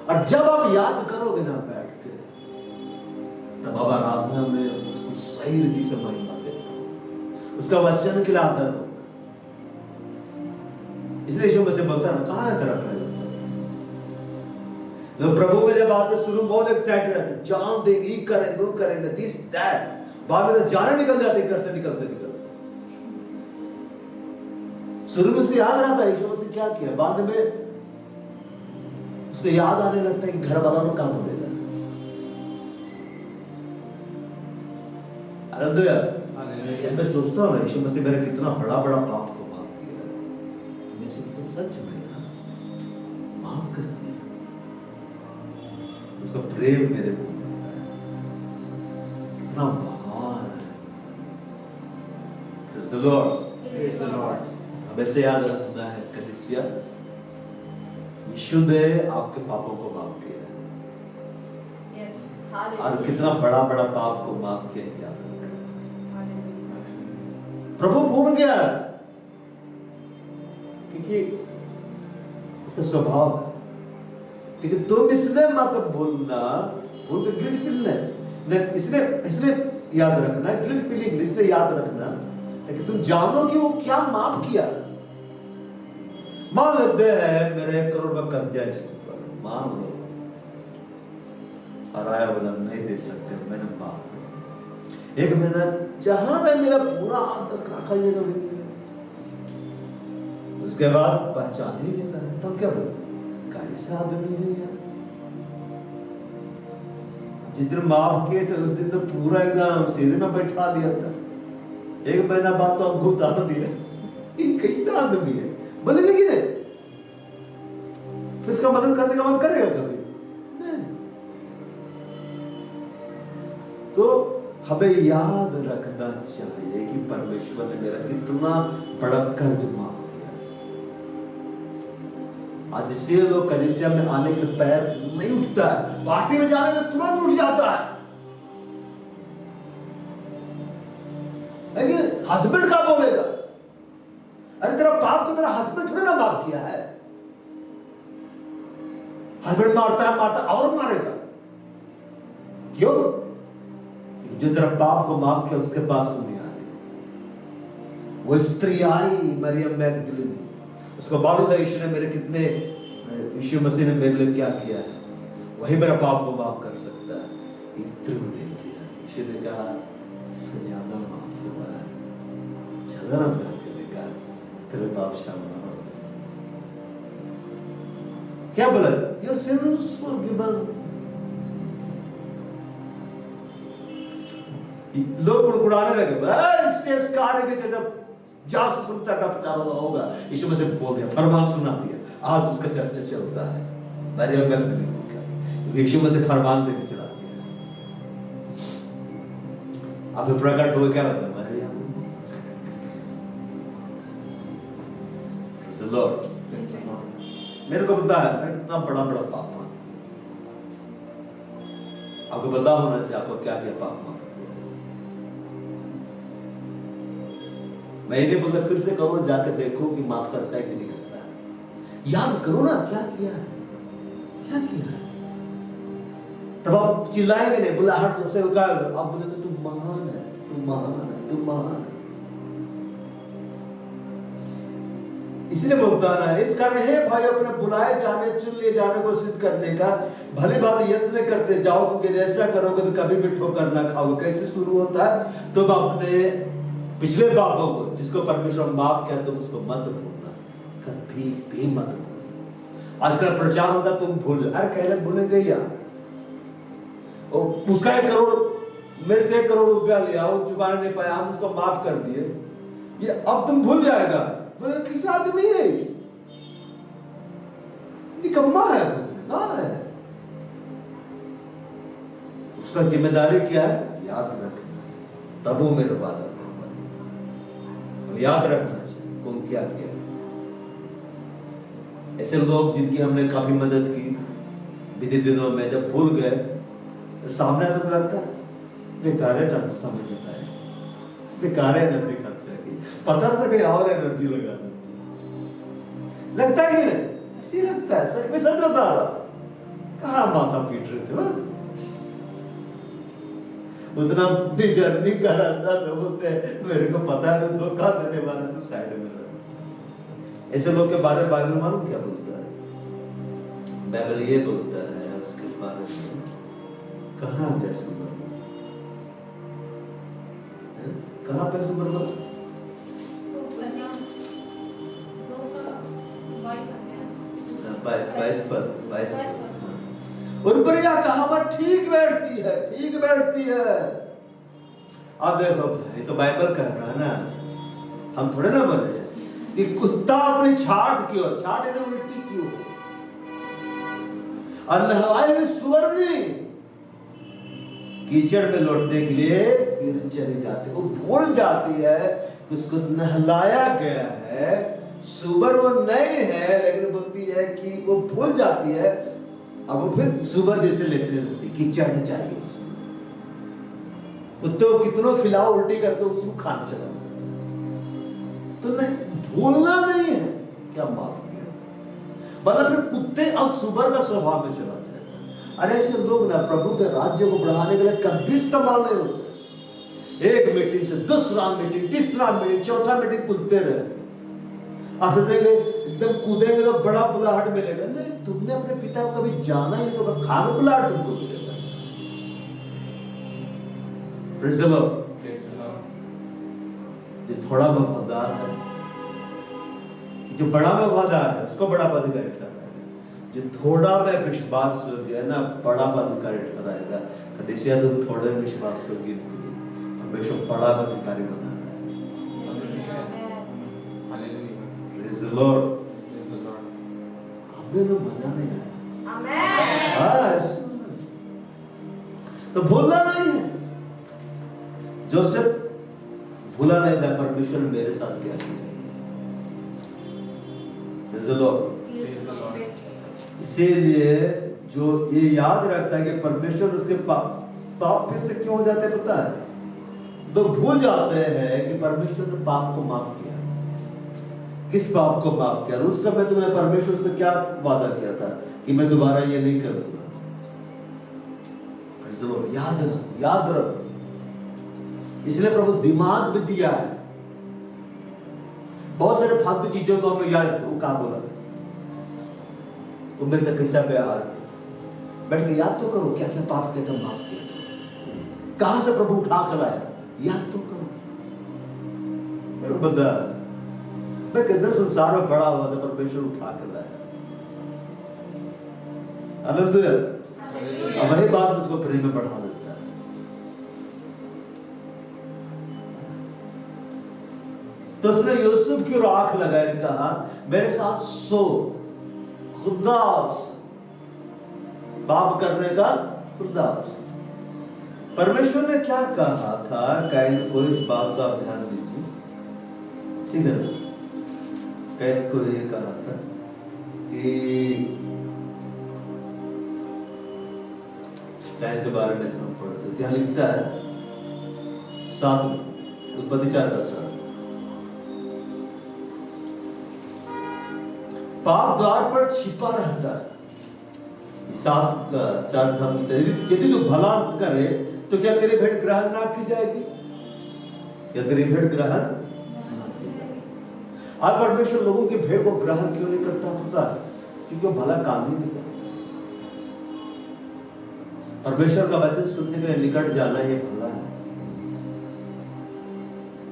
और जब आप याद करोगे ना बैठ के, तब आप आराधना में उसको सही रीति से महिमा देगा, उसका वचन के लिए आदर होगा। इसलिए यीशु मसीह बोलता है ना, कहां है तेरा प्रेजेंस? लोग प्रभु में जब आते शुरू बहुत एक्साइटेड रहते, जान देंगे, ये करेंगे, वो करेंगे, दिस दैट। बाद में तो जाने निकल जाते, घर से निकलते निकलते। शुरू में उसको याद रहता है यीशु मसीह क्या किया, बाद में उसको याद आने लगता है कि घर वालों को काम हो देगा। जब मैं सोचता हूँ ना यीशु मसीह मेरा कितना बड़ा बड़ा पाप को माफ किया, तो मैं सोचता हूँ सच में ना माफ कर दिया, उसका प्रेम मेरे को कितना महान है। Praise the Lord. Praise the Lord. हमें से याद रखना है कलीसिया, यीशु ने आपके पापों को माफ किया है। Yes. और Hallelujah. कितना बड़ा बड़ा पाप को माफ किया याद रखना। Hallelujah. प्रभु भूल गया क्योंकि उसका स्वभाव है, लेकिन तुम इसलिए मत भूलना, भूल के गिल्ट फील नहीं, इसलिए याद रखना है, गिल्ट फीलिंग इसलिए याद रखना ताकि तुम जानो कि वो क्या माफ किया। मान लेते हैं मेरे 1 करोड़ का कर्जा इसके ऊपर, मान लो, और आया बोला नहीं दे सकते, मैंने माफ कर। 1 महीना जहां मैं मेरा पूरा हाथ तक खाइएगा, उसके बाद पहचान ही नहीं रहा, तब क्या बोला, कैसा आदमी है यार। जिस दिन माफ किए थे उस दिन तो पूरा एकदम सीधे में बैठा दिया था, 1 महीना बाद तो हमको उतार दिया। ये कैसा आदमी है, बोलेंगे कि नहीं? तो इसका मदद करने का मन करेगा कभी नहीं। तो हमें याद रखना चाहिए कि परमेश्वर ने मेरा कितना बड़ा कर्ज माफ किया। आज इसे लोग कलीसिया में आने के पैर नहीं उठता है, पार्टी में जाने में तुरंत उठ जाता है। लेकिन हस्बैंड क्या बोलेगा? अरे तेरा पाप को तेरा हस्बैंड थोड़ा ना माफ किया है। हस्बैंड मारता है और मारेगा, क्यों? जो तेरा पाप को माफ किया उसके पास नहीं आ रही। वो स्त्री आई मरियम मैगदलीनी, उसको मालूम था यीशु ने मेरे कितने, यीशु मसीह ने मेरे लिए क्या किया है, वही मेरा पाप को माफ कर सकता है। इतने दे दिया। यीशु ने कहा इसको ज्यादा माफ हुआ है, ज्यादा ना प्यार करेगा, तेरे पाप क्षमा हो। क्या बोला? Your sins forgiven. लोग कुड़कुड़ाने लगे, इसके इस कार्य के जब जासूस संचार का प्रचार होगा, यीशु मसीह बोल दिया, फरमान सुना दिया, आज उसका चर्चा चलता है। मरियम मैगदलीनी का यीशु मसीह फरमान देके चला दिया। अब प्रकट हो क्या बता मरियम, लॉर्ड मेरे को पता है मेरा कितना बड़ा बड़ा पाप है। आपको पता होना चाहिए आपको क्या क्या पाप माफ। मैं ये नहीं बोलता फिर से करो, जाके देखो कि माफ करता है कि नहीं करता है। याद करो ना क्या किया है, क्या किया है। तब आप चिल्लाएंगे नहीं, बुलाहट से आप बोलेंगे तू महान है, तू महान है, तू महान है। इसलिए बोलता है ना, इस कारण हे भाई अपने बुलाए जाने चुन लिए जाने को सिद्ध करने का भली बात यत्न करते जाओ, क्योंकि ऐसा करोगे तो कभी भी ठोकर ना खाओगे। कैसे शुरू होता है? तुम अपने पिछले पापों को जिसको परमेश्वर माफ किया तुम उसको मत भूलना, कभी भी मत भूलना। आजकल प्रचार होता तुम भूल, अरे कहले भूलेंगे यार, उसका 1 करोड़ मेरे से 1 करोड़ रुपया लिया, वो चुका नहीं पाया, हम उसको माफ कर दिए, ये अब तुम भूल जाएगा। बोले किस आदमी है, निकम्मा है, कहाँ है? उसका जिम्मेदारी क्या है? याद रखना, तब वो मेरे वादा में याद रखना चाहिए कौन क्या किया। ऐसे लोग जिनकी हमने काफी मदद की बीते दिनों में, जब भूल गए सामने तो लगता है बेकार है, समय बिताए, बेकार है एनर्जी खर्च की, पता था कि और एनर्जी लगा लगता है कि नहीं? ऐसी लगता है, सच में सच बता रहा, कहाँ माथा पीट रहे थे वह? उतना जर्नी कर रहा था, बोलते मेरे को पता है धोखा देने वाला, तू साइड में रह। ऐसे लोग के बारे में बाइबल मालूम क्या बोलता है? बाइबल ये बोलता है उसके बारे में, कहाँ गया सुबर, कहाँ पे सुबर पर 22 उन पर यह कहावत ठीक बैठती है, ठीक बैठती है। अब देखो भाई, तो बाइबल कह रहा है ना, हम थोड़े ना बोल रहे हैं कि कुत्ता अपनी छाट की ओर, छाट यानी उल्टी की ओर, और नहलाए हुए सुअरनी कीचड़ में लौटने के लिए फिर चली जाती, वो भूल जाती है कि उसको नहलाया गया है। सुबर वो नहीं है, लेकिन बोलती है कि वो भूल जाती है, अब वो फिर सुबर जैसे लेटने लगती, कीचड़ नहीं चाहिए उसको। कुत्ते को कितनों खिलाओ उल्टी करके उसको खाना चला, तो नहीं, भूलना नहीं है क्या माफ किया, वरना फिर कुत्ते अब सुबर का स्वभाव में चला जाता है। अरे ऐसे लोग ना प्रभु के राज्य को बढ़ाने के लिए कभी इस्तेमाल नहीं होते। एक मीटिंग से दूसरा मीटिंग, तीसरा मीटिंग, चौथा मीटिंग कूदते रहे, एकदम कूदेंगे तो बड़ा बुलाहट मिलेगा। नहीं, तुमने अपने पिता को कभी जाना ही नहीं, तो खान बुलाहट तुमको मिलेगा। Praise the Lord. जो थोड़ा वफादार है, कि जो बड़ा वफादार है उसको बड़ा पदाधिकारी ठहराएगा, जो थोड़ा में विश्वास योग्य है ना, बड़ा पदाधिकारी ठहराएगा। कदेसिया तुम थोड़े में विश्वास योग्य हमेशा बड़ा पदाधिकारी बना रहा है। लॉर्ड हमें तो मजा नहीं आया, आमेन। तो भूलना नहीं है, जोसेफ भूला नहीं था परमेश्वर ने मेरे साथ क्या किया। इसीलिए जो ये याद रखता है कि परमेश्वर उसके पाप फिर से क्यों हो जाते हैं पता है? तो भूल जाते हैं कि परमेश्वर ने पाप को माफ किया। किस पाप को माफ किया? उस समय तुमने परमेश्वर से क्या वादा किया था कि मैं दोबारा ये नहीं करूंगा। याद रखो, याद रखो। इसलिए प्रभु दिमाग भी दिया है। बहुत सारे फालतू चीजों को हमें याद, वो क्या बोला, वो मेरे तक कैसा व्यवहार, बैठ के याद तो करो क्या क्या पाप किया था, माफ किया, कहां से प्रभु उठा कर आया, याद तो करो। मेरे बंदा, मैं किधर संसार में बड़ा हुआ था, परमेश्वर उठा कर लाया। हालेलुया। अब वही बात मुझको प्रेम में बढ़ा देता है। तो उसने यूसुफ की ओर आंख लगाए, कहा मेरे साथ सो, खुदास, पाप करने का खुदास। परमेश्वर ने क्या कहा था कैन को, इस बात का ध्यान दीजिए, ठीक है ना? कैन को ये कहा था कि कैन के बारे में हम पढ़ते थे, यहाँ लिखता है 7 उत्पत्ति 4:7, पाप द्वार पर छिपा रहता है। 7:4 यदि तू भला करे तो क्या तेरी भेंट ग्रहण ना की जाएगी, या तेरी भेंट ग्रहण ना की जाएगी। आज परमेश्वर लोगों की भेड़ को ग्रहण क्यों नहीं करता पता है? क्योंकि वो भला काम ही नहीं करता। परमेश्वर का वचन सुनने के लिए निकट जाना ये भला है,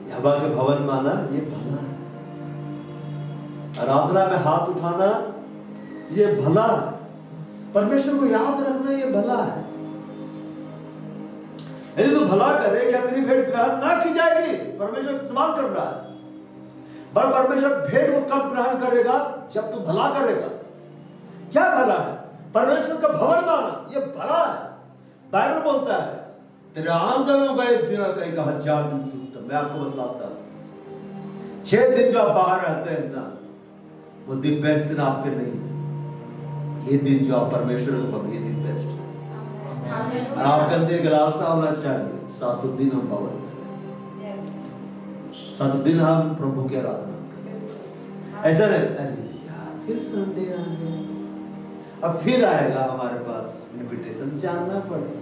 यहोवा के भवन में आना ये भला है, आराधना में हाथ उठाना ये भला है, परमेश्वर को याद रखना ये भला है। यदि तू भला करे क्या तेरी भेंट ग्रहण ना की जाएगी? परमेश्वर सवाल कर रहा है। पर परमेश्वर भेंट को कब ग्रहण करेगा? जब तू भला करेगा। क्या भला है? परमेश्वर का भवन माना ये भला है। बाइबल बोलता है तेरे आंगनों का एक दिन कहीं का 1000 दिन से उत्तम। मैं आपको बतलाता हूं 6 दिन जो आप बाहर रहते हैं ना, वो दिन बेस्ट दिन आपके नहीं है। ये दिन जो आप परमेश्वर को पाओगे, ये दिन बेस्ट है। और आपके अंदर एक लालसा होना चाहिए, 7 दिन हम भवन करें, 7 दिन हम प्रभु की आराधना करें। ऐसा नहीं अरे यार फिर संडे आ गया, अब फिर आएगा हमारे पास इनविटेशन, जानना पड़ेगा।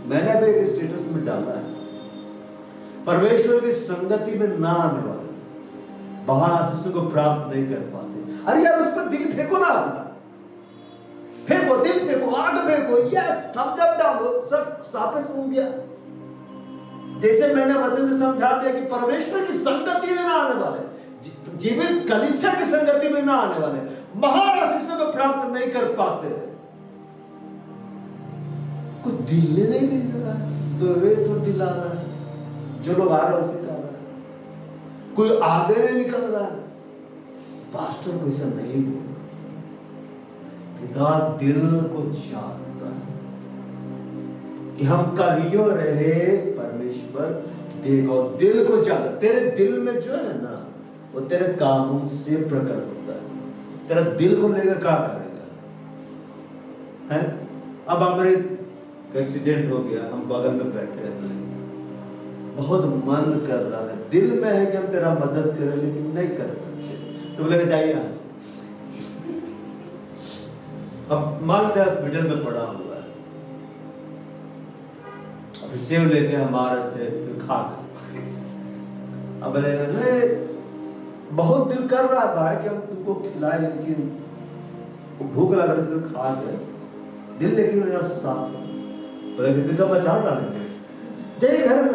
मैंने भी एक स्टेटस में डाला है, परमेश्वर की संगति में ना आने वाले बाहर आशीषों को प्राप्त नहीं कर पाते। अरे यार उस पर दिल फेंको ना अपना, फेंको दिल फेंको, आग फेंको, यस थम्स अप डालो, सब साफे सुन गया। जैसे मैंने वचन से समझा दिया कि परमेश्वर की संगति में ना आने वाले, जीवित कलीसिया की संगति में ना आने वाले, महान आशीषों को प्राप्त नहीं कर पाते। कुछ दिल ने नहीं मिल रहा है, दोवे तो दिला रहा है, जो लोग आ रहे हैं उसे कर रहा है, कोई आगे नहीं निकल रहा है। पास्टर को ऐसा नहीं बोलना, पिता दिल को जानता है कि हम कहियो रहे, परमेश्वर देखो दिल को जानता। तेरे दिल में जो है ना वो तेरे कामों से प्रकट होता है। तेरा दिल को लेकर क्या करेगा है? अब हमारे एक्सीडेंट हो गया, हम बगल में बैठे हैं, बहुत मन कर रहा है, दिल में है कि हम तेरा मदद करें लेकिन नहीं कर सकते, तो बोले जाइए यहाँ से। अब मान लेते हॉस्पिटल में पड़ा हुआ है, अब सेव लेके हम आ रहे थे, फिर खा गए। अब बोले नहीं बहुत दिल कर रहा है भाई कि हम तुमको खिलाए, लेकिन भूख लग रही सिर्फ खा गए, दिल लेकिन मेरा साफ दिल का बचाव डालेंगे जाइए घर में।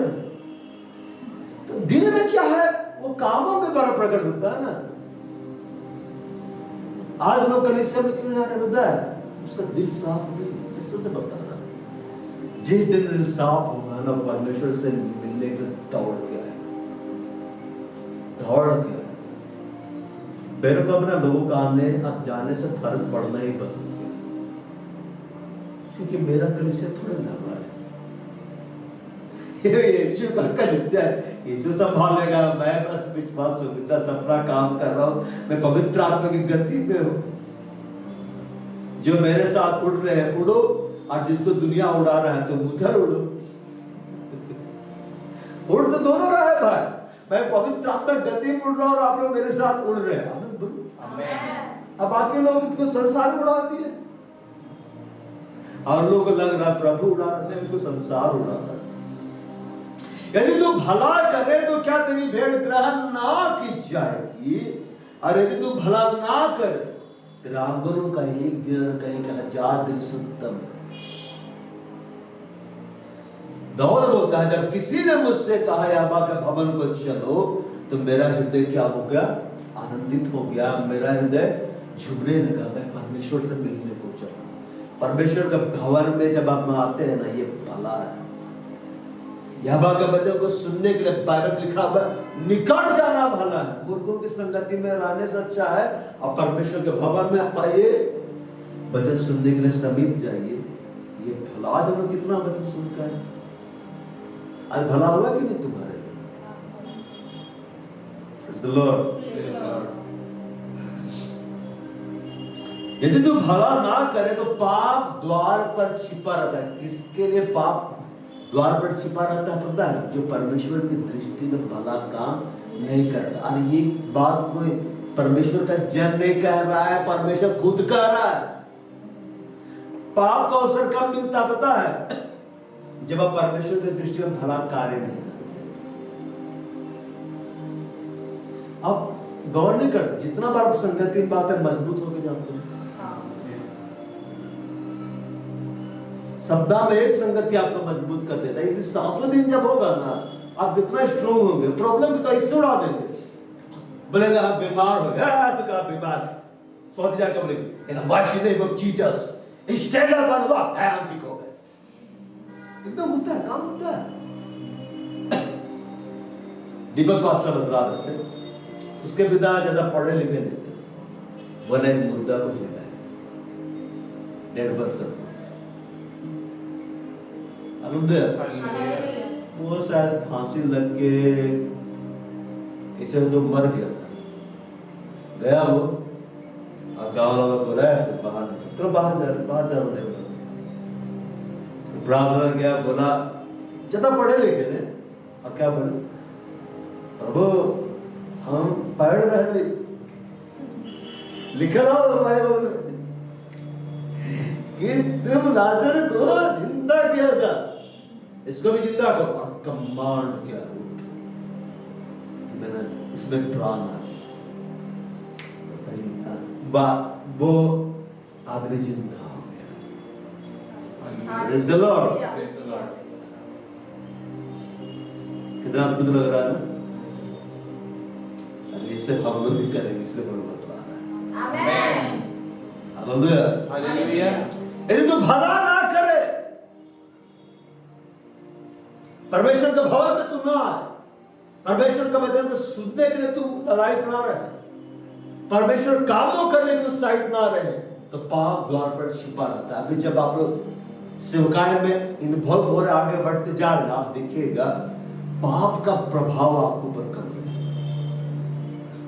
तो दिल में क्या है वो कामों के द्वारा प्रकट होता है ना। आज लोग कलीसिया में क्यों आ रहे बता है? उसका दिल साफ नहीं, इससे बता रहा। जिस दिन दिल साफ होगा ना, परमेश्वर से मिलने के दौड़ के आएगा, दौड़ के आएगा। मेरे को अपना लोगों का आने अब जाने से फर्क पड़ना ही बंद, क्योंकि मेरा कलीसिया थोड़ा लगा है। यीशु का कलीसिया, यीशु संभालेगा, मैं बस विश्वास सुविधा अपना काम कर रहा हूँ, मैं पवित्र आत्मा की गति में हूँ। जो मेरे साथ उड़ रहे हैं उड़ो, और जिसको दुनिया उड़ा रहा है तुम उधर उड़ो। उड़ तो दोनों रहा है भाई, मैं पवित्र आत्मा गति में उड़ रहा हूँ और आप लोग मेरे साथ उड़ रहे हैं। अब बाकी लोग इसको संसार उड़ा दिए, और लोगों को लग रहा प्रभु उड़ा रहे हैं, इसको संसार उड़ा रहा है। यदि तू भला करे तो क्या तेरी भेंट ग्रहण ना की जाएगी? और यदि तू भला ना करे, तेरे आंगनों का एक दिन कहीं का 1000 दिन से उत्तम। दाऊद बोलता है जब किसी ने मुझसे कहा यहोवा के भवन को चलो, तो मेरा हृदय क्या हो गया? आनंदित हो गया, मेरा हृदय झुमने लगा, मैं परमेश्वर से मिलने को चला। परमेश्वर के भवन में जब आप आते हैं ना, ये भला है। यहोवा के वचन को सुनने के लिए बाइबल लिखा हुआ निकट जाना भला है। मूर्खों की संगति में रहने से अच्छा है और परमेश्वर के भवन में आइए, वचन सुनने के लिए समीप जाइए, ये भला। आज हम लोग कितना वचन सुनकर है, आज भला हुआ कि नहीं तुम्हारे? यदि तू भला ना करे तो पाप द्वार पर छिपा रहता है। किसके लिए पाप द्वार पर छिपा रहता है पता है? जो परमेश्वर की दृष्टि में भला काम नहीं करता। और ये बात कोई परमेश्वर का जन नहीं कह रहा है, परमेश्वर खुद कह रहा है। पाप का अवसर कब मिलता पता है? जब आप परमेश्वर की दृष्टि में भला कार्य नहीं करते। आप गौर नहीं करते, जितना बार संगति की बातें मजबूत होकर जाते हैं। सप्ताह में एक संगति आपको मजबूत कर देता है, यदि सातों दिन जब होगा ना, आप कितना स्ट्रोंग होंगे। प्रॉब्लम भी तो इससे उड़ा देंगे। बोलेगा आप बीमार हो गया तो क्या बीमार, सौदी जाकर बोलेंगे in the mighty name of Jesus stand up and walk, हम ठीक हो गए। एकदम होता है, काम होता है। दीपक पास्टर बतला रहे थे, उसके पिता ज्यादा पढ़े लिखे नहीं थे, वो ने मुर्दा को जिलाया 1.5 वर्ष को। वो शायद फांसी लग के किसी तो मर गया था। गया वो और गाँव वालों को बोला तो बाहर निकल, तो बाहर जा रहे तो ब्राह्मण गया, बोला ज्यादा पढ़े लिखे ने, और क्या बोले, प्रभु हम पढ़ रहे, लिख रहा हो बाइबल में कि तुम लाजर को जिंदा किया था, इसको भी जिंदा करो। और कमांड किया, इसमें प्राण आ गया, वो आदमी जिंदा हो गया। Praise the Lord। कितना अद्भुत लग रहा है ना। ये सिर्फ हम लोग भी करेंगे, इसलिए बोल बतला रहा है। हालेलुया। यदि तू भला ना करे, परमेश्वर के भवन में तू ना आए, परमेश्वर का वचन को सुनने के लिए तू लायक ना रहे, परमेश्वर कामों करने के लिए उत्साहित ना रहे, तो पाप द्वार पर छिपा रहता है। अभी जब आप लोग सेवकाई में इन्वॉल्व हो रहे, आगे बढ़ते जा रहे, आप देखिएगा पाप का प्रभाव आपको ऊपर कम है।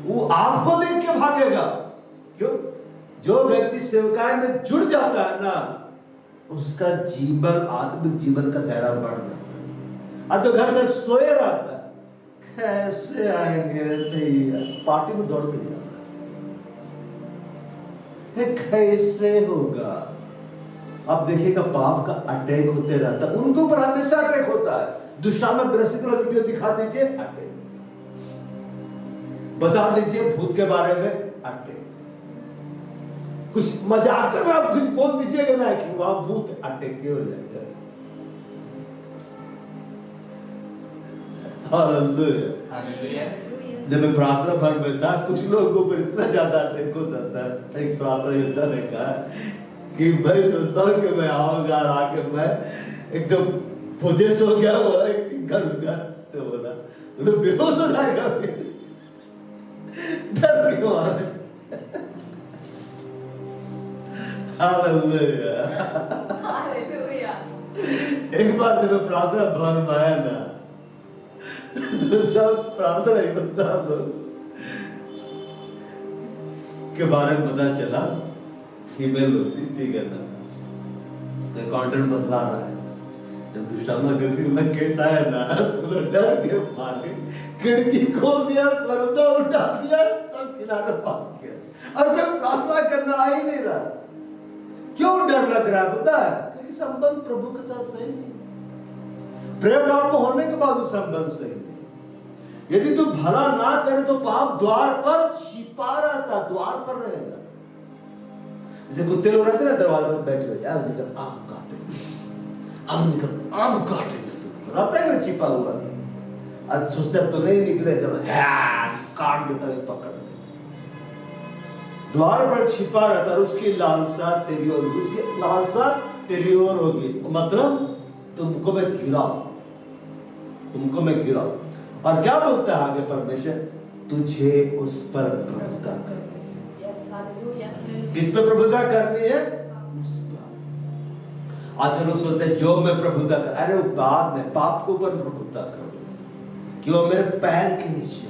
वो आपको देख के भागेगा। क्यों? जो व्यक्ति सेवकाई में जुड़ जाता है ना, उसका जीवन, आत्मिक जीवन का दायरा बढ़ जाता है। अब तो घर में सोए रहता है, कैसे आएंगे, नहीं पार्टी में दौड़ के जाना है, कैसे होगा। अब देखिएगा पाप का अटैक होते रहता है, उनके ऊपर हमेशा अटैक होता है। दुष्टात्मा ग्रसित वाला वीडियो दिखा दीजिए, अटैक बता दीजिए, भूत के बारे में अटैक, कुछ मजाक में आप कुछ बोल दीजिएगा ना कि वहां भूत, अटैक हो जाएगा। हालेलुया। जब मैं प्रार्थना भर में था, कुछ लोगों पर इतना ज्यादा अटैक होता था। एक प्रार्थना योद्धा ने कहा कि मैं सोचता हूँ कि मैं आऊंगा, आके मैं एकदम पोजेस हो गया, बोला एक्टिंग करूंगा, तो बोला तो बेहोश हो जाएगा, डर के मारे। हालेलुया। एक बार जब मैं प्रार्थना भवन में आया ना, तो सब प्रार्थना एकदम के बारे में पता चला, फीमेल होती, ठीक है ना, तो कंटेंट बदला रहा है। जब दुष्टात्मा ग्रसित में केस आया ना, तो डर के मारे खिड़की खोल दिया, पर्दा उठा दिया, सब किनारे भाग गया। और जब प्रार्थना करना आ ही नहीं रहा, क्यों डर लग रहा है पता है? क्योंकि संबंध प्रभु के साथ सही नहीं, प्रेम भाव में होने के बाद वो संबंध सही नहीं। यदि तू भला ना करे तो पाप द्वार पर छिपा रहता, द्वार पर रहेगा। जैसे कुत्ते लोग रहते ना, दरवाजे पर बैठे हुए, अब निकल आम काटेंगे, अब निकल आम काटेंगे, तो रहता है छिपा हुआ। आज सोचते तो नहीं निकले, जब काट देता है, पकड़ देता, द्वार पर छिपा रहता, उसकी लालसा तेरी ओर, उसकी लालसा तेरी ओर होगी, मतलब तुमको मैं गिराऊं, तुमको मैं गिराऊं। और क्या बोलता है आगे परमेश्वर? तुझे उस पर प्रभुता करनी है। किस पे प्रभुता करनी है? उस पर। आज लोग सोचते हैं जो मैं प्रभुता कर, अरे वो बाद में, पाप के ऊपर प्रभुता करो कि वो मेरे पैर के नीचे।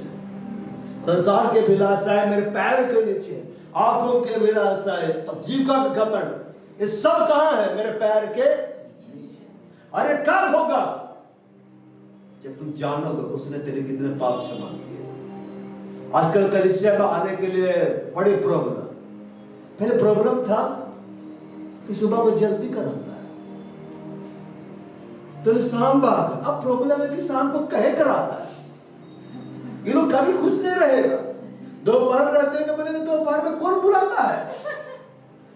संसार के अभिलाषाएं मेरे पैर के नीचे, आंखों के अभिलाषाएं, जीविका का घमंड, ये सब कहां है? मेरे पैर के नीचे। अरे कब होगा? जब तुम जानोगे उसने तेरे कितने पाप क्षमा किए। आजकल कलीसिया में आने के लिए बड़ी प्रॉब्लम। पहले प्रॉब्लम था कि सुबह को जल्दी का रहता है, तो शाम भाग। अब प्रॉब्लम है कि शाम को कहे कराता है। ये लोग कभी खुश नहीं रहेगा। दोपहर में रहते हैं बोलेंगे दोपहर में कौन बुलाता है?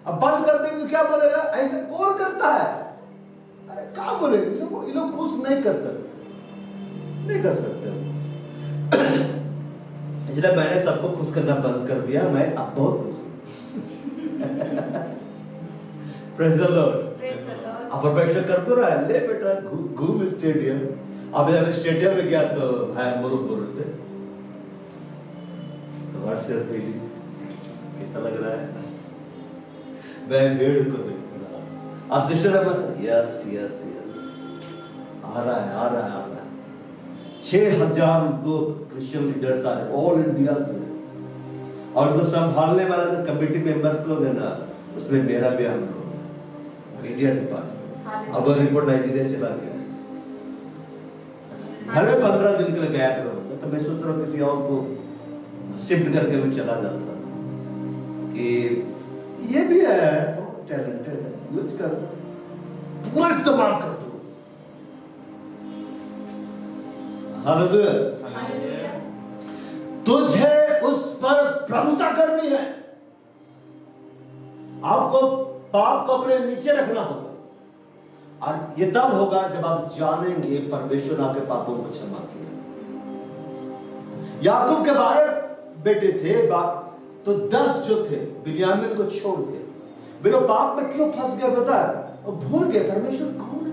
अब बंद कर देंगे तो क्या बोलेगा? ऐसे कौन करता है? अरे क्या बोलेंगे? ये लोग खुश नहीं कर सकते। इसलिए मैंने सबको खुश करना बंद कर दिया। मैं अब बहुत खुश हूँ। Praise the Lord. अब परमेश्वर कर तो रहा है। ले बेटा घूम स्टेडियम। अब जब स्टेडियम में गया तो भाई बोल रहे थे तो व्हाट्सएप फीलिंग कैसा लग रहा है? मैं भीड़ को देख रहा। असिस्टेंट है मतलब यस आ रहा है 6,000 लोग क्रिश्चियन लीडर्स आ रहे ऑल इंडिया से, और उसको संभालने वाला जो कमेटी मेंबर्स लोग है ना, उसमें मेरा भी हम लोग इंडिया डिपार्टमेंट। अब रिपोर्ट नाइजीरिया चला गया है। घर में 15 दिन के लिए गैप रहूंगा, तो मैं सोच रहा हूँ किसी और को शिफ्ट करके मैं चला जाता कि ये भी है टैलेंटेड है, यूज कर, पूरा इस्तेमाल कर दो। हालेलुया। तुझे उस पर प्रभुता करनी है। आपको पाप को अपने नीचे रखना होगा, और ये तब होगा जब आप जानेंगे परमेश्वर ने आपके पापों को क्षमा किया। याकूब के 12 बेटे थे, तो 10 जो थे बिन्यामीन को छोड़ के वे लोग पाप में क्यों फंस गए बता? और भूल गए परमेश्वर कौन है।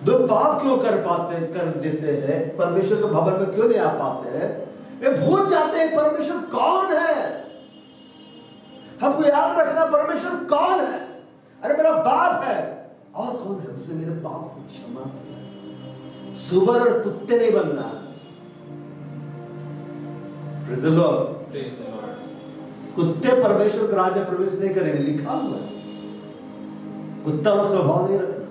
दो पाप क्यों कर देते हैं, परमेश्वर के भवन में क्यों नहीं आ पाते हैं? वे भूल जाते हैं परमेश्वर कौन है। हमको याद रखना परमेश्वर कौन है। अरे मेरा बाप है, और कौन है? उसने मेरे पाप को क्षमा किया। सुअर और कुत्ते नहीं बनना। Praise the Lord. कुत्ते परमेश्वर के राज्य में प्रवेश नहीं करेंगे, लिखा हुआ है। कुत्ता का स्वभाव नहीं रखना।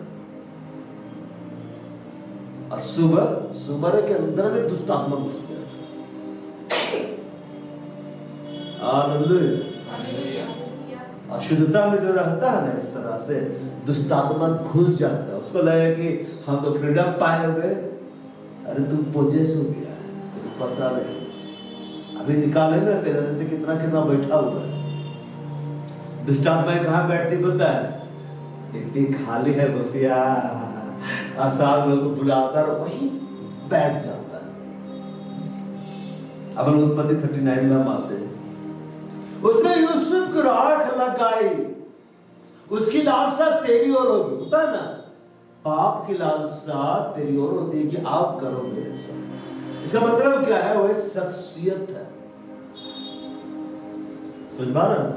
और सुअर के अंदर में दुष्ट आत्मा घुस गया। हालेलुया। अशुद्धता में जो रहता है ना, इस तरह से दुष्ट आत्मा घुस जाता है। उसको लगेगा कि हम तो फ्रीडम पाए हुए। अरे तुम पोजेस हो गया है, तुम पता नहीं। अभी निकालेंगे तेरे अंदर से कितना बैठा हुआ है। दुष्ट आत्माएं कहाँ बैठती पता है? देखती खाली है, बोलती आसान लोग बुलाता और वही बैठ जाता है। अब हम उत्पत्ति 39 में आते हैं। उसने यूसुफ को आंख लगाई, उसकी लालसा तेरी ओर होगी। होता है ना, पाप की लालसा तेरी ओर होती है कि आप करो मेरे साथ। इसका मतलब क्या है? वो एक शख्सियत है। समझ पा रहे हैं?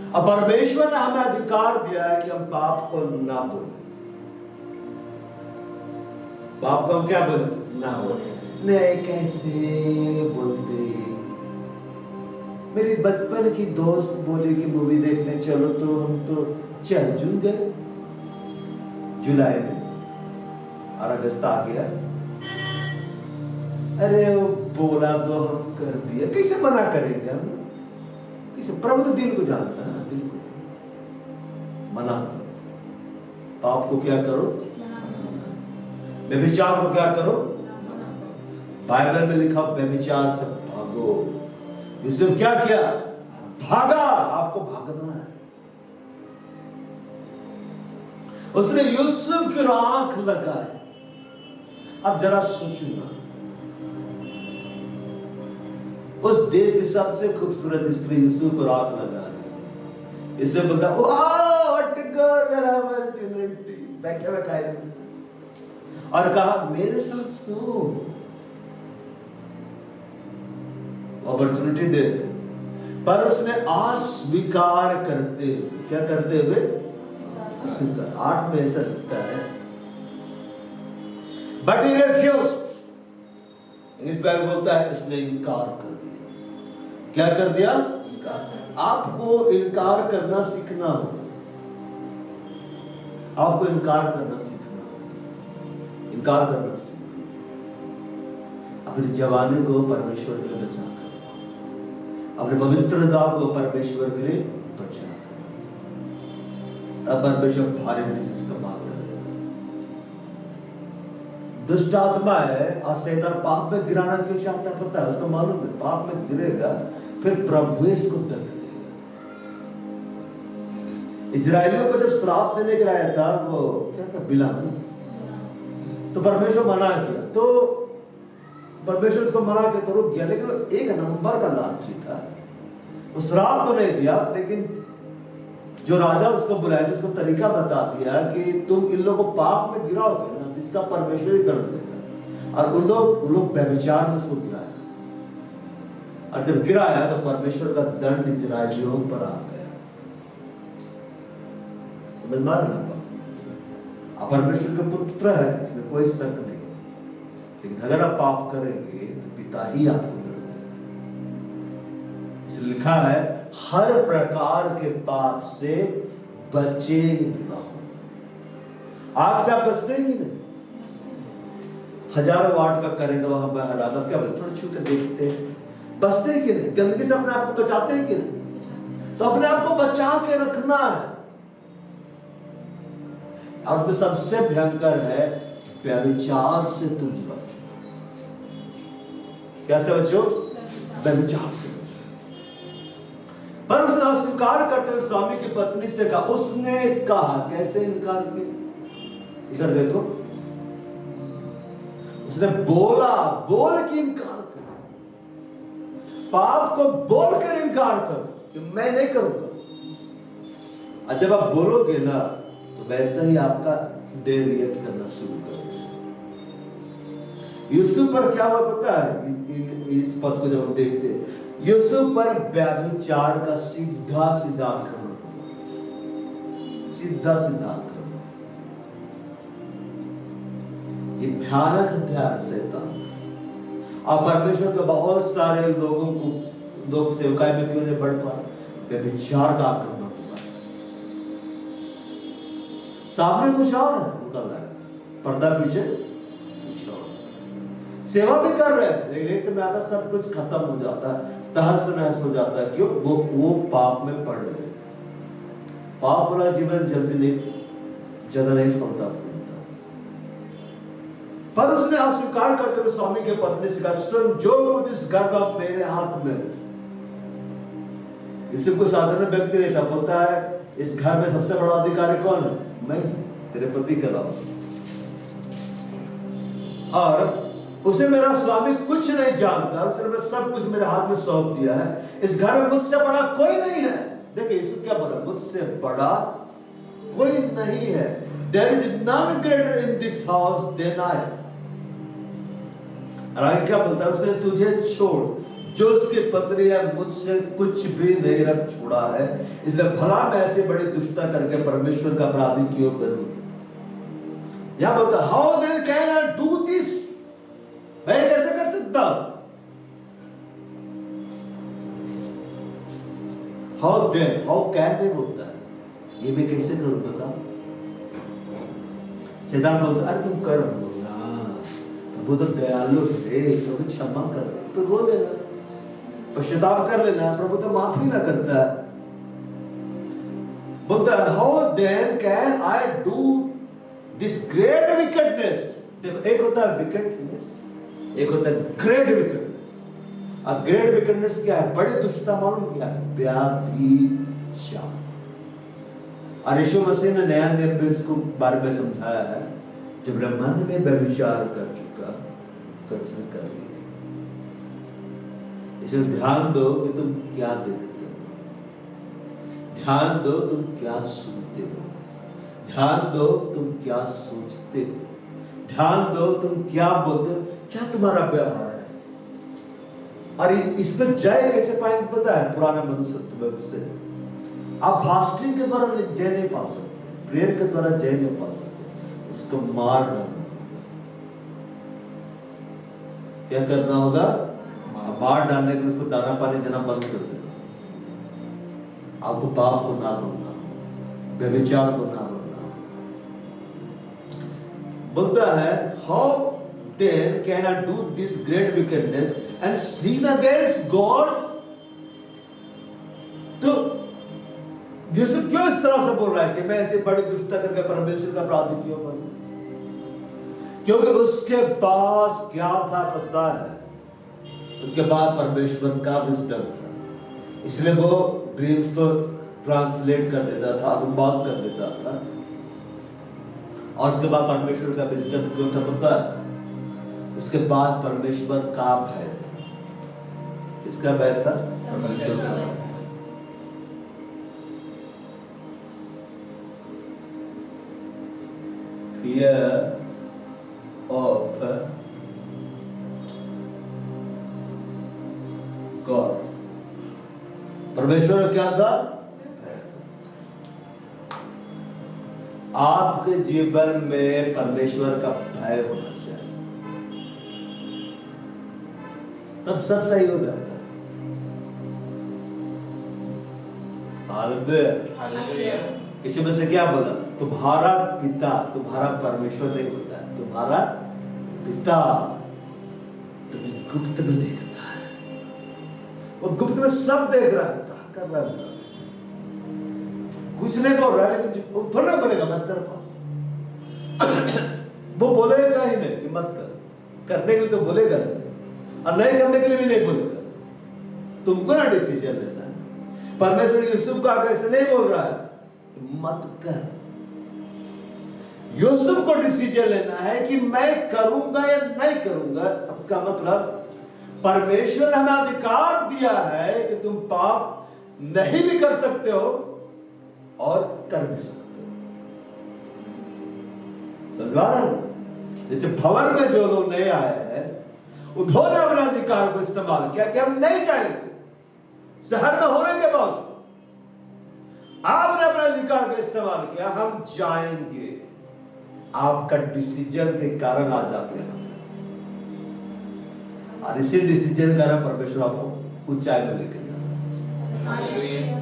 अब परमेश्वर ने हमें अधिकार दिया है कि हम पाप को ना बोले। पाप को हम क्या बोले? ना बोले। नहीं, कैसे बोलते? मेरी बचपन की दोस्त बोली कि मूवी देखने चलो, तो हम तो चल जुल गए जुलाई में, और अगस्त आ गया। अरे वो बोला तो हम कर दिया, कैसे मना करेंगे हम? कैसे? प्रभु तो दिल को जानता है ना, दिल को। मना करो, पाप को क्या करो? व्यभिचार को क्या करो? बाइबल में लिखा व्यभिचार से भागो। यूसुफ क्या किया? भागा। आपको भागना है। उसने यूसुफ की आंख लगाई। अब जरा सोचो ना, उस देश की सबसे खूबसूरत स्त्री यूसुफ को आंख लगा रही। इससे बोलता बैठा बैठा और कहा मेरे साथ सो। अपॉर्चुनिटी दे, पर उसने अस्वीकार करते हुए, क्या करते हुए? अस्वीकार। 8 में ऐसा लिखता है, but he refused. English Bible बोलता है इसने इनकार कर दिया। क्या कर दिया? आपको इनकार करना सीखना होगा। आपको इनकार करना सीखना होगा। इनकार करना सीखना। अपनी जवानी को परमेश्वर के लिए बचा कर, अपनी पवित्रता को परमेश्वर के लिए बचा कर, तब परमेश्वर भारी से इस्तेमाल करेगा। दुष्ट आत्मा है और शैतान पाप में गिराना क्यों चाहता है पता है? उसको मालूम है पाप में गिरेगा फिर प्रभु इसको दंड देगा। इजरायलियों को जब श्राप देने गिराया था वो क्या था बिलाम, तो परमेश्वर मना किया, तो परमेश्वर उसको मना किया तो रुक गया, लेकिन वो एक नंबर का लालची था। वो श्राप तो नहीं दिया, लेकिन जो राजा उसको बुलाया उसको तरीका बता दिया कि तुम इन लोगों को पाप में गिराओगे ना, इसका परमेश्वर ही दंड देगा। और उन लोग व्यभिचार में उसको गिराया, और जब गिराया तो परमेश्वर का दंड इजरायलियों पर आ गया। समझ में आ रहा है? आप परमेश्वर के पुत्र है, इसमें कोई शक नहीं, लेकिन अगर आप पाप करेंगे तो पिता ही आपको दंड देगा। इसलिए लिखा है हर प्रकार के पाप से बचे रहो। आग से आप बचते ही नहीं, हजारों वाट का करंट वहां बह रहा था, क्या बोले थोड़ा छू के देखते हैं, बचते ही कि नहीं? गंदगी से अपने आप को बचाते हैं कि नहीं? तो अपने आप को बचा के रखना है। और उसमें सबसे भयंकर है व्यभिचार से तुम बचो। कैसे बचो? व्यभिचार से बचो। पर उसने अस्वीकार करते हुए स्वामी की पत्नी से कहा, उसने कहा, कैसे इनकार किया? इधर देखो, उसने बोला, बोल के इनकार कर, पाप को बोल कर इनकार कर कि मैं नहीं करूंगा। और जब आप बोलोगे ना तो वैसा ही आपका देह रिएक्ट करना शुरू कर देगा। यूसुफ पर क्या हुआ पता है? इस पद को जब हम देखते हैं, यूसुफ पर व्यभिचार का सीधा सीधा आक्रमण, सीधा सीधा आक्रमण। ये भयानक हथियार है शैतान। और परमेश्वर के बहुत सारे लोगों को, लोग सेवकाई में क्यों नहीं बढ़ पा? व्यभिचार का आक्रमण हुआ। सामने कुछ और है उनका लाइफ, पर्दा पीछे कुछ और। सेवा भी कर रहे हैं, लेकिन एक समय आता सब कुछ खत्म हो जाता है, तहस नहस हो जाता है। क्यों? वो पाप में पड़े हैं। पाप वाला जीवन जल्दी नहीं, ज्यादा नहीं फलता फूलता। पर उसने अस्वीकार करते हुए स्वामी के पत्नी से कहा, सुन, जो कुछ इस घर का मेरे हाथ में, इससे कोई साधारण व्यक्ति नहीं था। बोलता है इस घर में सबसे बड़ा अधिकारी कौन है? मैं, तेरे पति के अलावा। और उसे मेरा स्वामी कुछ नहीं जानता, उसने सब कुछ मेरे हाथ में सौंप दिया है। इस घर में मुझसे बड़ा कोई नहीं है। देखिए यीशु क्या बोला, मुझसे बड़ा कोई नहीं है। There is none greater in this house than I. और आगे क्या बोलता है? उसने तुझे छोड़, जो उसकी पत्नी है, मुझसे कुछ भी नहीं रख छोड़ा है, इसलिए भला मैं ऐसी बड़ी दुष्टता करके परमेश्वर का अपराधी क्यों बनूं? यहां बोलता, how then can I do this? मैं कैसे कर सकता हूं? हाउ देन, हाउ कैन नहीं बोलता है, ये मैं कैसे करूं बता? शैतान बोलता, अरे तुम कर, वो तो दयालु है, प्रभु क्षमा कर दे, तो रो देना, पश्चाताप कर लेना, प्रभु तो माफ ही ना करता है। बोलता है, how then can I do this great wickedness? देखो, एक होता है विकेटनेस, एक होता है ग्रेट विकेटनेस। अब ग्रेट विकेटनेस क्या है? बड़ी दुष्टता मालूम क्या है? व्यभिचार। और यीशु मसीह ने नया नियम में इसको बारे में समझाया है, जब ब्रह्मांड में व्यभिचार कर चुका, कैसे कर लिया। इसलिए ध्यान दो कि तुम क्या देखते हो, ध्यान दो तुम क्या सुनते हो, ध्यान दो तुम क्या सोचते हो, ध्यान दो तुम क्या बोलते हो, क्या तुम्हारा व्यवहार है। और इसमें जय कैसे पाएंगे पता है? पुराने मनुष्य से आप फास्टिंग के द्वारा जय नहीं पा सकते, प्रेयर के द्वारा जय नहीं पा सकते, उसको मार डालना। क्या करना होगा? मार डालने के लिए उसको दाना पानी देना बंद कर देना। आपको पाप को ना रोकना, व्यभिचार को ना रोकना। बोलता है, how then can I do this great wickedness and sin against God? तो यूसुफ क्यों इस तरह से बोल रहा है कि मैं ऐसे बड़ी दुष्टता करके परमेश्वर का अपराधी क्यों बनूं? क्योंकि उसके पास क्या था पता है, उसके बाद परमेश्वर का विजडम था, इसलिए वो ड्रीम्स को ट्रांसलेट कर देता था, अनुवाद कर देता था। और उसके बाद परमेश्वर का विजडम क्यों था पता है? उसके बाद परमेश्वर का भय था। किसका भय था? परमेश्वर का भय। Fear of God। परमेश्वर क्या था? आपके जीवन में परमेश्वर का भय होना चाहिए, तब सब सही हो जाता है। हालेलुया। इसी में से क्या बोला? तुम्हारा पिता, तुम्हारा परमेश्वर नहीं बोलता है, तुम्हारा पिता तुम्हें गुप्त में देखता है। वो गुप्त में सब देख रहा है, क्या कर रहा है मेरा? कुछ नहीं बोल रहा है, लेकिन वो थोड़ा बोलेगा मत कर पाओ। वो बोलेगा ही नहीं कि मत कर, करने के लिए तो बोलेगा नहीं, और नहीं करने के लिए भी नहीं बोलेगा। तुमको ना डिसीजन लेना है। परमेश्वर यूसुफ को आगे से नहीं बोल रहा है कि मत कर, यूसुफ को डिसीजन लेना है कि मैं करूंगा या नहीं करूंगा। उसका मतलब परमेश्वर ने हमें अधिकार दिया है कि तुम पाप नहीं भी कर सकते हो और कर भी सकते हो। समझा रहा है? जैसे भवन में जो लोग नए आए हैं, उन्होंने अपने अधिकार को इस्तेमाल किया कि हम नहीं जाएंगे। शहर में होने के बावजूद आपने अपने अधिकार का इस्तेमाल किया, हम जाएंगे। आपका डिसीजन के कारण आज आप यहां पे, और इसी डिसीजन के कारण परमेश्वर आपको ऊंचाई में लेके जा रहा है। हालेलुया।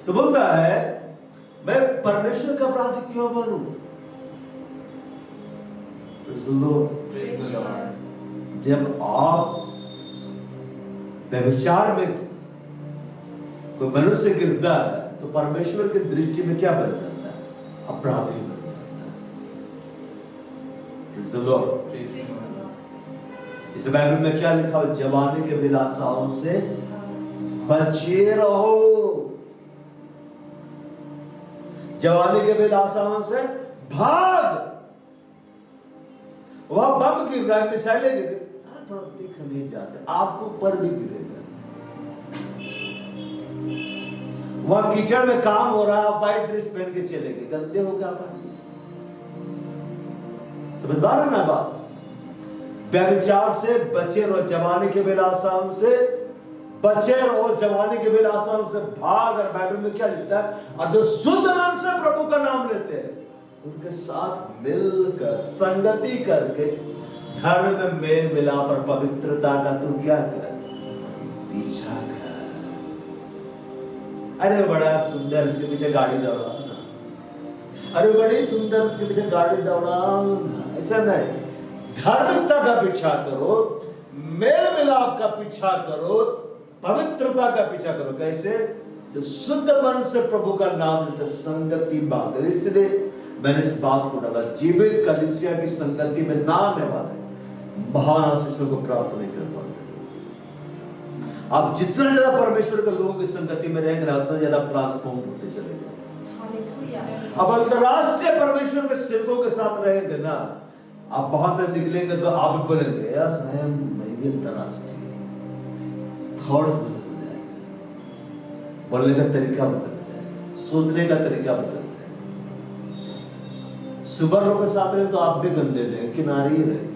तो बोलता है मैं परमेश्वर का अपराधी क्यों बनूं? Praise the Lord। जब आप व्यभिचार में कोई मनुष्य गिरता है तो परमेश्वर की दृष्टि में क्या बन जाता है? अपराधी बन जाता है। Praise the Lord। इसलिए बाइबल में क्या लिखा हो? जवानी के विलासाओं से बचे रहो, जवानी के विलासाओं से भाग। वह बम गिर रहा है, मिसाइलें गिर रही, थोड़ा दिख नहीं जाते, आपको ऊपर भी गिरेगा। वह कीचड़ में काम हो रहा है, व्हाइट ड्रेस पहन के चलेंगे, गंदे हो क्या पाएंगे? समझ पा रहे ना बात? व्यभिचार से बचे रहो, जवानी के विलासाओं से बचे रहो, जवानी के विलासाओं से भाग। और बाइबल में क्या लिखता है? और जो शुद्ध मन से प्रभु का नाम लेते हैं उनके साथ मिलकर संगति करके धर्म में मेल मिलाप और पवित्रता का तू क्या कर? पीछा कर। अरे बड़ा सुंदर, इसके पीछे गाड़ी दौड़ाओ ना, अरे बड़ी सुंदर, उसके पीछे गाड़ी दौड़ाओ ना, ऐसा नहीं। धार्मिकता का पीछा करो, मेल मिलाप का पीछा करो, पवित्रता का पीछा करो। कैसे? जो शुद्ध मन से प्रभु का नाम लेते, संगति बांध। इसलिए मैंने इस बात को डाला, जीवित कलीसिया की संगति में ना आने वाले महान आशीषों को प्राप्त नहीं कर पाएंगे। आप जितना ज्यादा परमेश्वर के लोगों की संगति में रहेंगे, उतना ज्यादा ट्रांसफॉर्म होते चलेंगे। अब अंतरराष्ट्रीय परमेश्वर के सेवकों के साथ रहेंगे ना, आप बाहर से निकलेंगे तो आप भी बोलेंगे यार स्वयं मैं भी अंतरराष्ट्रीय। थॉट्स बदल जाएंगे, बोलने का तरीका बदल जाएगा, सोचने का तरीका बदल जाएगा। सुबर लोगों के साथ रहे तो आप भी गंदे रहे, किनारे ही रहे।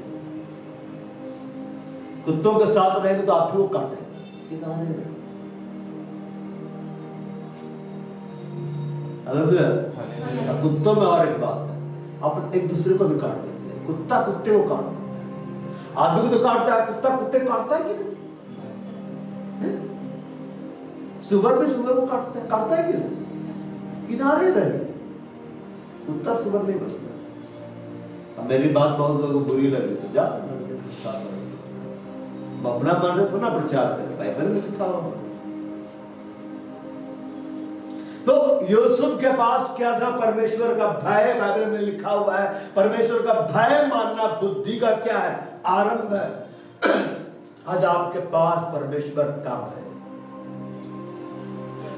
कुत्तों के साथ रहेंगे तो आप भी वो काटेंगे, किनारे रहे। हालेलुया। कुत्तों में और एक बात है, आप एक दूसरे को भी काट देते हैं। कुत्ता कुत्ते को काट देता है, आदमी को तो काटता है, कुत्ता कुत्ते को काटता है कि नहीं? सुअर भी सुअर को काटता है कि नहीं? किनारे रहे, कुत्ता सुअर नहीं बनता। अब मेरी बात बहुत लोगों को बुरी लगी तो जा अपना मन से थोड़ा प्रचार करे, बाइबल में लिखा हुआ। तो यूसुफ के पास क्या था? परमेश्वर का भय। बाइबल में लिखा हुआ है परमेश्वर का भय मानना बुद्धि का क्या है? आरंभ है। आज आपके पास परमेश्वर का भय,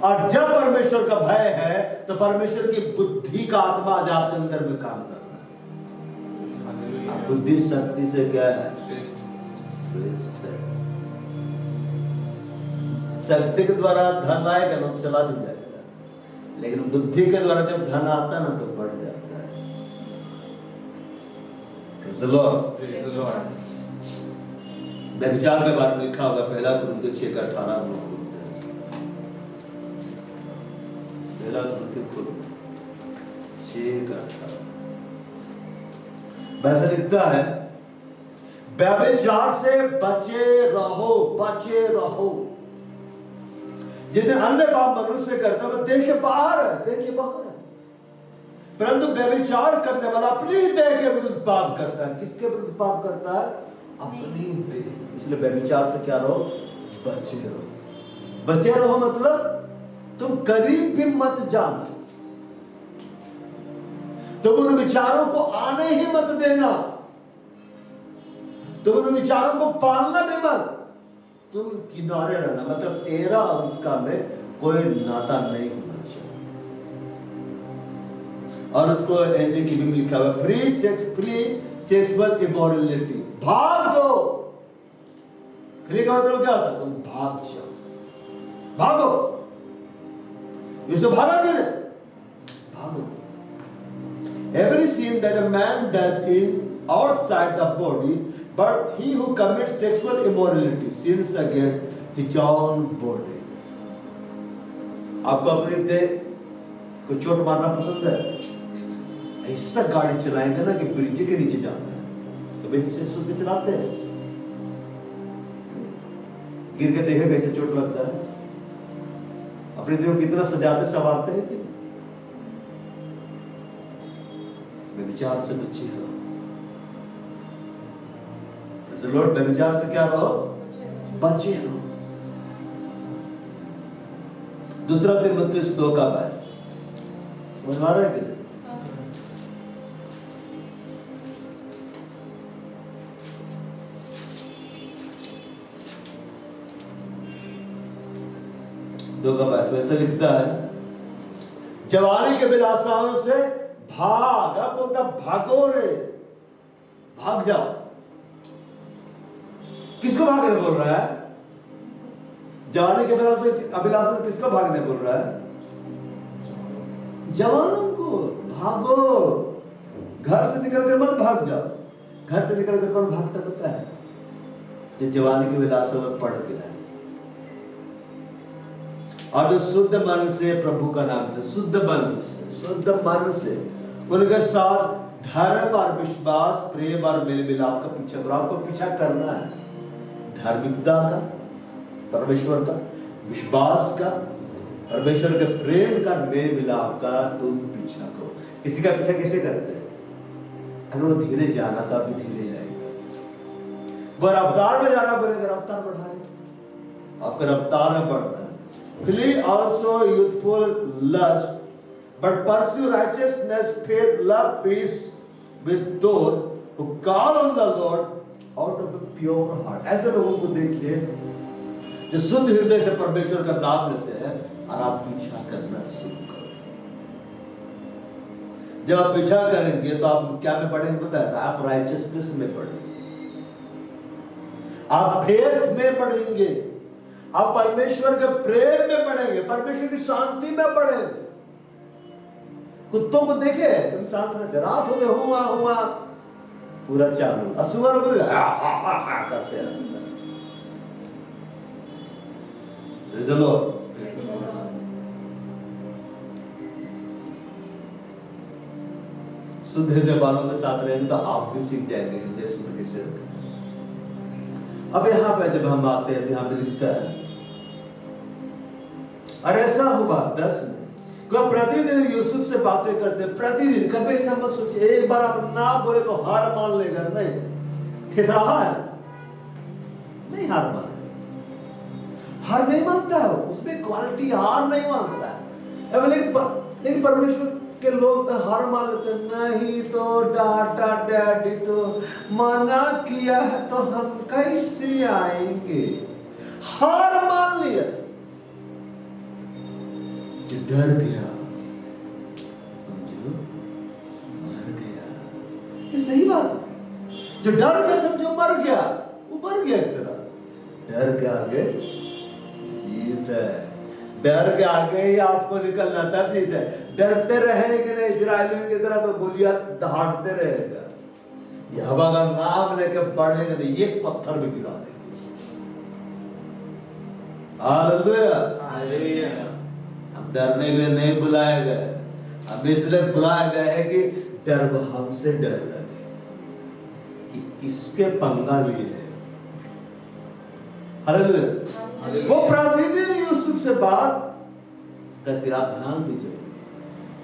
और जब परमेश्वर का भय है तो परमेश्वर की बुद्धि का आत्मा आज आपके अंदर में काम कर रहा है। बुद्धि शक्ति से क्या है? श्रेष्ठ है। शक्ति के द्वारा धन आएगा ना, चला भी जाएगा, लेकिन बुद्धि के द्वारा जब धन आता है ना तो बढ़ जाता है। Praise the Lord। व्यभिचार के बारे में लिखा होगा 1 कुरिन्थियों 6:18 में। 1 कुरिन्थियों 6:18 वैसे लिखता है, व्यभिचार से बचे रहो, बचे रहो। जितने अन्य पाप मनुष्य करता है वो देह के बाहर है, देह के बाहर है, परंतु व्यभिचार करने वाला अपनी देह के विरुद्ध पाप करता है। किसके विरुद्ध पाप करता है? अपनी देह। इसलिए व्यभिचार से क्या रहो? बचे रहो। बचे रहो मतलब तुम करीब भी मत जाना, तुम उन विचारों को आने ही मत देना, तुम उन विचारों को पालना भी मत, तुम किनारे रहना। मतलब तेरा और उसका में कोई नाता नहीं होना चाहिए। और उसको एनजीके में लिखा हुआ फ्री सेक्सुअल इमोरलिटी। भाग दो। फ्री का मतलब क्या होता है? तुम भाग जाओ, भागो। इससे भागा क्यों नहीं? भागो। Every sin that a man does in outside the body, but he who commits sexual immorality sins against his own body. आपको अपनी देह को चोट मारना पसंद है? ऐसा गाड़ी चलाएंगे ना कि ब्रिज के नीचे जाता है, तो ब्रिज से सोच के चलाते हैं। गिर के देखे कैसे चोट लगता है। अपने देह को कितना सजाते संवारते हैं कि व्यभिचार से बचे रहो। लॉर्ड व्यभिचार से क्या रहो? बचे रहो। दूसरा तीमुथियुस 2:22 समझ में आ रहा है कि नहीं? दो का 22 वैसे लिखता है, जवानी के विलासाओं से भाग। अब बोलता भागो रे, भाग जाओ। किसको भागने बोल रहा है? जवानी के अभिलाषा से किसको भागने बोल रहा है? जवानों को। भागो, घर से निकलकर मत भाग जाओ। घर से निकलकर कौन भागता पता है? जो जवानी के विलासों में पड़ गया है, और जो शुद्ध मन से प्रभु का नाम था, शुद्ध मन से उनके साथ धर्म और विश्वास, प्रेम और मेल मिलाप का पीछा करो। आपको पीछा करना है धार्मिकता का, परमेश्वर का, विश्वास का, परमेश्वर के प्रेम का, मेल मिलाप का तुम पीछा करो। किसी का पीछा कैसे करते हैं? अगर वो धीरे जाना था अभी धीरे जाएगा, वो रफ्तार में जाना बोलेगा रफ्तार बढ़ा ले, आपका रफ्तार में बढ़ना है। Flee also youthful lust, but pursue righteousness, faith, love, peace with those who call on the Lord out of a pure heart. ऐसे लोगों को देखिए जो शुद्ध हृदय से परमेश्वर का नाम लेते हैं, और आप पीछा करना शुरू करो। जब आप पीछा करेंगे तो आप क्या में बढ़ेंगे पता है? आप राइचियसनेस में बढ़ेंगे, आप फेथ में बढ़ेंगे, आप परमेश्वर के प्रेम में बढ़ेंगे, परमेश्वर की शांति में बढ़ेंगे। कुत्तों को देखे कभी शांत रहते, रात हो गए हुआ पूरा चालू, और सुबह लोग करते हैं। शुद्ध हृदय वालों के साथ रहेंगे तो आप भी सीख जाएंगे हृदय शुद्ध कैसे रखें। अब यहाँ पे जब हम आते हैं, यहाँ पे लिखता है, और ऐसा हुआ 10 में प्रतिदिन यूसुफ से बातें करते, प्रतिदिन। कभी ऐसा मत सोचिए एक बार आप ना बोले तो हार मान लेगा, नहीं, ठिठुरा है, नहीं हार मानेगा, हार नहीं मानता है, उसमें क्वालिटी हार नहीं मानता है। लेकिन परमेश्वर के लोग हार मान लेते हैं, नहीं तो डांटा डैडी तो मना किया है तो हम कैसे आएंगे। हार मान लिया, जो डर गया समझो मर गया। ये सही बात है, जो डर गया समझो मर गया, वो मर गया एक तरह। डर के आगे जीत है, डर के आगे ही आपको निकलना था। जीत है, डरते रहेंगे ना इजराइलियों की तरह तो गोलियत दहाड़ते रहेगा। यहोवा का नाम लेके बढ़ेंगे तो एक पत्थर भी गिरा देंगे। हालेलुया। हम डरने के लिए नहीं बुलाए गए, हम इसलिए बुलाए गए हैं कि डर को हमसे डर लगे कि किसके पंगा लिए है। हालेलुया। वो प्रतिदिन यूसुफ से बात करते, आप ध्यान दीजिए,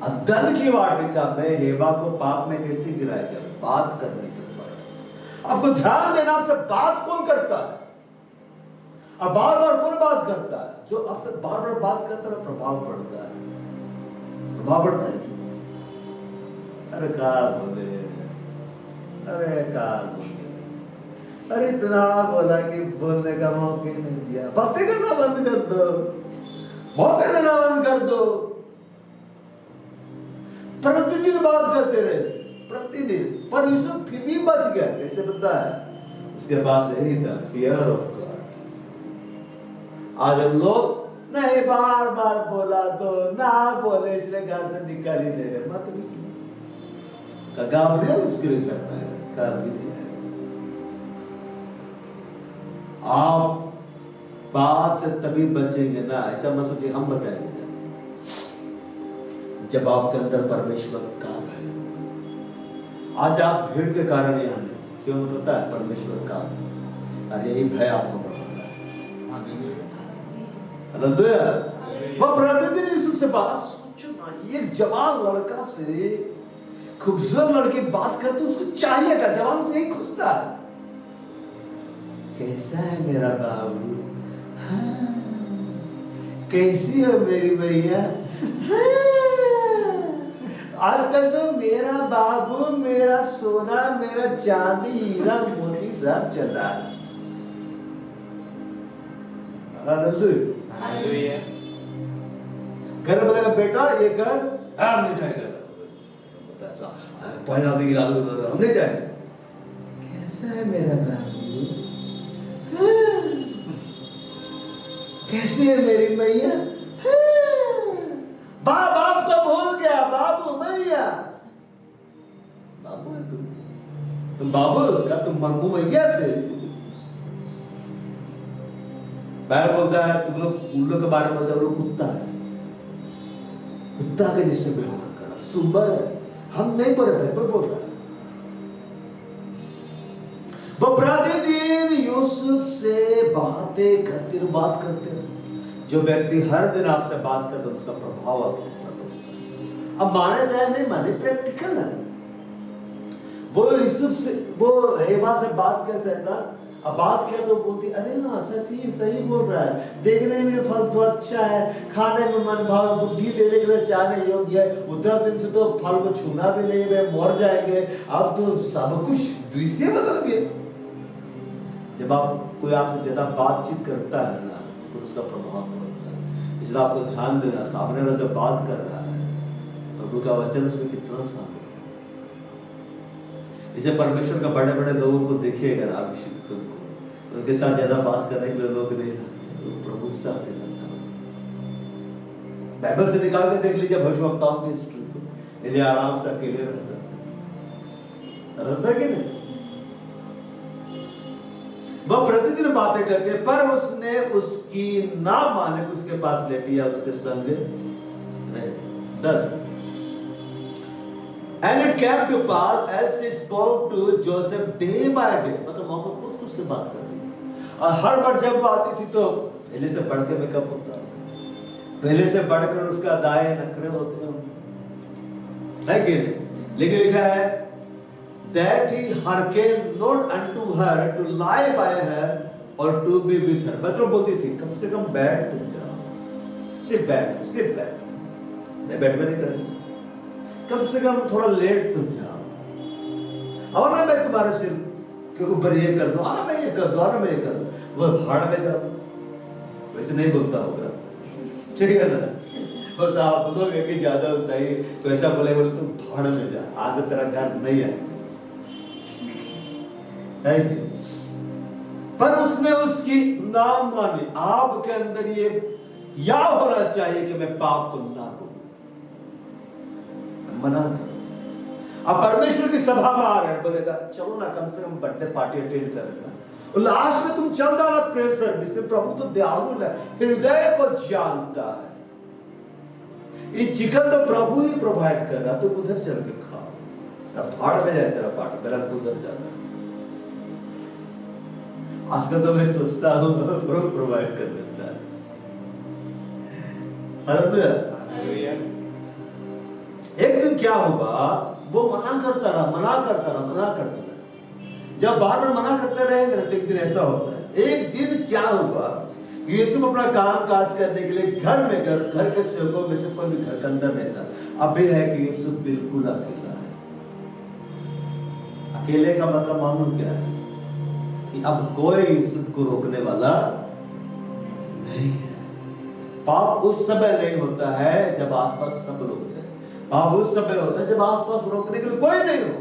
अदल की वाटिका में हेवा को पाप में कैसे गिराया गया, बात करने के ऊपर। आपको ध्यान देना, आपसे बात कौन करता है, अब बार बार कौन बात करता है? जो आपसे बार बार बात करता है प्रभाव पड़ता है, प्रभाव पड़ता है। अरे क्या बोले, अरे क्या बोले, अरे इतना बोला कि बोलने का मौका नहीं दिया। बातें करना बंद कर दो, मौके देना बंद कर दो। प्रतिदिन बात करते रहे, प्रतिदिन। पर यूसुफ फिर भी बच गया। कैसे पता है? उसके पास यही था, फियर ऑफ गॉड। आज हम लोग नहीं, बार बार बोला तो ना बोले इसलिए घर से निकल ही नहीं रहे। मत निकलो, गाब्रियल उसके लिए करता है, कर भी नहीं है। आप बात से तभी बचेंगे ना, ऐसा मत सोचिए हम बचाएंगे ना, जब आपके अंदर परमेश्वर का भय होगा। आज आप भीड़ के कारण यहाँ नहीं, क्यों पता है? परमेश्वर का भय, और यही भय आपको बढ़ाता है। हालेलुया। वो प्रतिदिन यूसुफ से बात, सोचो ना, एक जवान लड़का से खूबसूरत लड़की बात करते, उसको चाहिए क्या? जवान तो यही खोजता है, कैसा है मेरा बाबू, हाँ। कैसी हो मेरी भैया, हाँ। आजकल तो मेरा बाबू, मेरा सोना, मेरा चांदी, हीरा मोती सब चला। हालेलुया। घर बोलेगा बेटा ये कर, हम नहीं जाएगा, पहला भी गिरा दो, हम नहीं जाएंगे। कैसा है मेरा बाबू, हाँ। कैसी है मेरी मैया, हाँ। बाप को भूल गया, बाबू मैया, बाबू है तुम बाबू उसका, तुम मम्मू मैया थे। बाइबल बोलता है, तुम लोग उल्लू के बारे में बोलता है, वो लोग कुत्ता है, कुत्ता के जैसे व्यवहार करा, सुंबर है। हम नहीं बोल रहे, बाइबल बोल रहा है। वो प्रतिदिन यूसुफ से बातें करते रहो, बात करते रहो। जो व्यक्ति हर दिन आपसे बात करता है उसका प्रभाव आपके ऊपर पड़ता है। अब माने जाए नहीं माने, प्रैक्टिकल है। वो यूसुफ से, वो हेवा से बात कैसे था? अब बात किया तो बोलती, अरे हाँ सच सही बोल रहा है, देखने में फल तो अच्छा है, खाने में मन भाव, बुद्धि देने के लिए चाहने योग्य है, उतना दिन से तो फल को छूना भी नहीं रहे, मर जाएंगे। अब तो सब कुछ दृश्य बदल गए। जब आप कोई आपसे ज्यादा बातचीत करता है ना, तो उसका प्रभाव पड़ता है। इसलिए आपको ध्यान देना, सामने वाला जब बात कर रहा है, प्रभु का वचन उसमें कितना शामिल है। इसे परमेश्वर का बड़े बड़े लोगों को देखिएगा ना, अभिषिक्तों को, उनके साथ ज्यादा बात करने के लिए लोग नहीं रहते, वो प्रभु के साथ ही रहता है। बाइबल से निकाल के देख लीजिए भविष्यवक्ताओं की हिस्ट्री को, इसलिए आराम से अकेले रहता कि नहीं? वह प्रतिदिन बातें करके, पर उसने उसकी ना माने, उसके पास लेटी या उसके संग रहे। 10 And it came to pass as she spoke to Joseph day by day, मतलब मौका खोज खोज के बात कर रही है। और हर बार जब वो आती थी तो पहले से बढ़ के मेकअप होता है, पहले से बढ़कर उसका दाएं नखरे होते हैं, है कि नहीं? लेकिन लिखा है that he hearkened not unto her to lie by her or to be with her। मतलब बोलती थी कम से कम बैठ तुम जाओ, सिर्फ बैठ, नहीं बैठ में नहीं करेंगे, कम से कम थोड़ा लेट तो जाओ, और ना मैं तुम्हारे सिर के ऊपर ये कर दूं, आना मैं ये कर दूं, आना मैं ये कर दूं, वो भाड़ में जाओ। वैसे नहीं बोलता होगा, ठीक है ना, बोलता आप बोलोगे कि ज्यादा उत्साही तो ऐसा बोले तुम भाड़ में जा, आज से तेरा घर नहीं आएगा, है कि? पर उसने उसकी नाम मानी। आपके अंदर ये या होना चाहिए कि मैं पाप को ना करूं, मना करो। अब परमेश्वर की सभा में आ रहे हैं, बोलेगा चलो ना कम से कम बर्थडे पार्टी अटेंड करेगा, और लास्ट में तुम चल जाना प्रेयर सर्विस में। प्रभु तो दयालु है, हृदय को जानता है। ये चिकन तो प्रभु ही प्रोवाइड कर रहा, तुम उधर चल के खाओ, अब भाड़ में जाए तेरा पार्टी, मेरा उधर जाना। आजकल तो मैं सोचता हूँ प्रभु प्रोवाइड कर देता है। हालेलुया। एक दिन क्या हुआ, वो मना करता रहा। जब बार बार मना करते रहेंगे तो एक दिन ऐसा होता है। एक दिन क्या हुआ, यीशु अपना काम काज करने के लिए घर के सेवकों में से कोई भी घर के अंदर नहीं था। अभी है कि यीशु बिल्कुल अकेला है। अकेले का मतलब मालूम क्या है, कि अब कोई यीशु को रोकने वाला नहीं है। पाप उस समय नहीं होता है जब आसपास सब लोग हैं, पाप उस समय होता है जब आसपास रोकने के लिए कोई नहीं हो।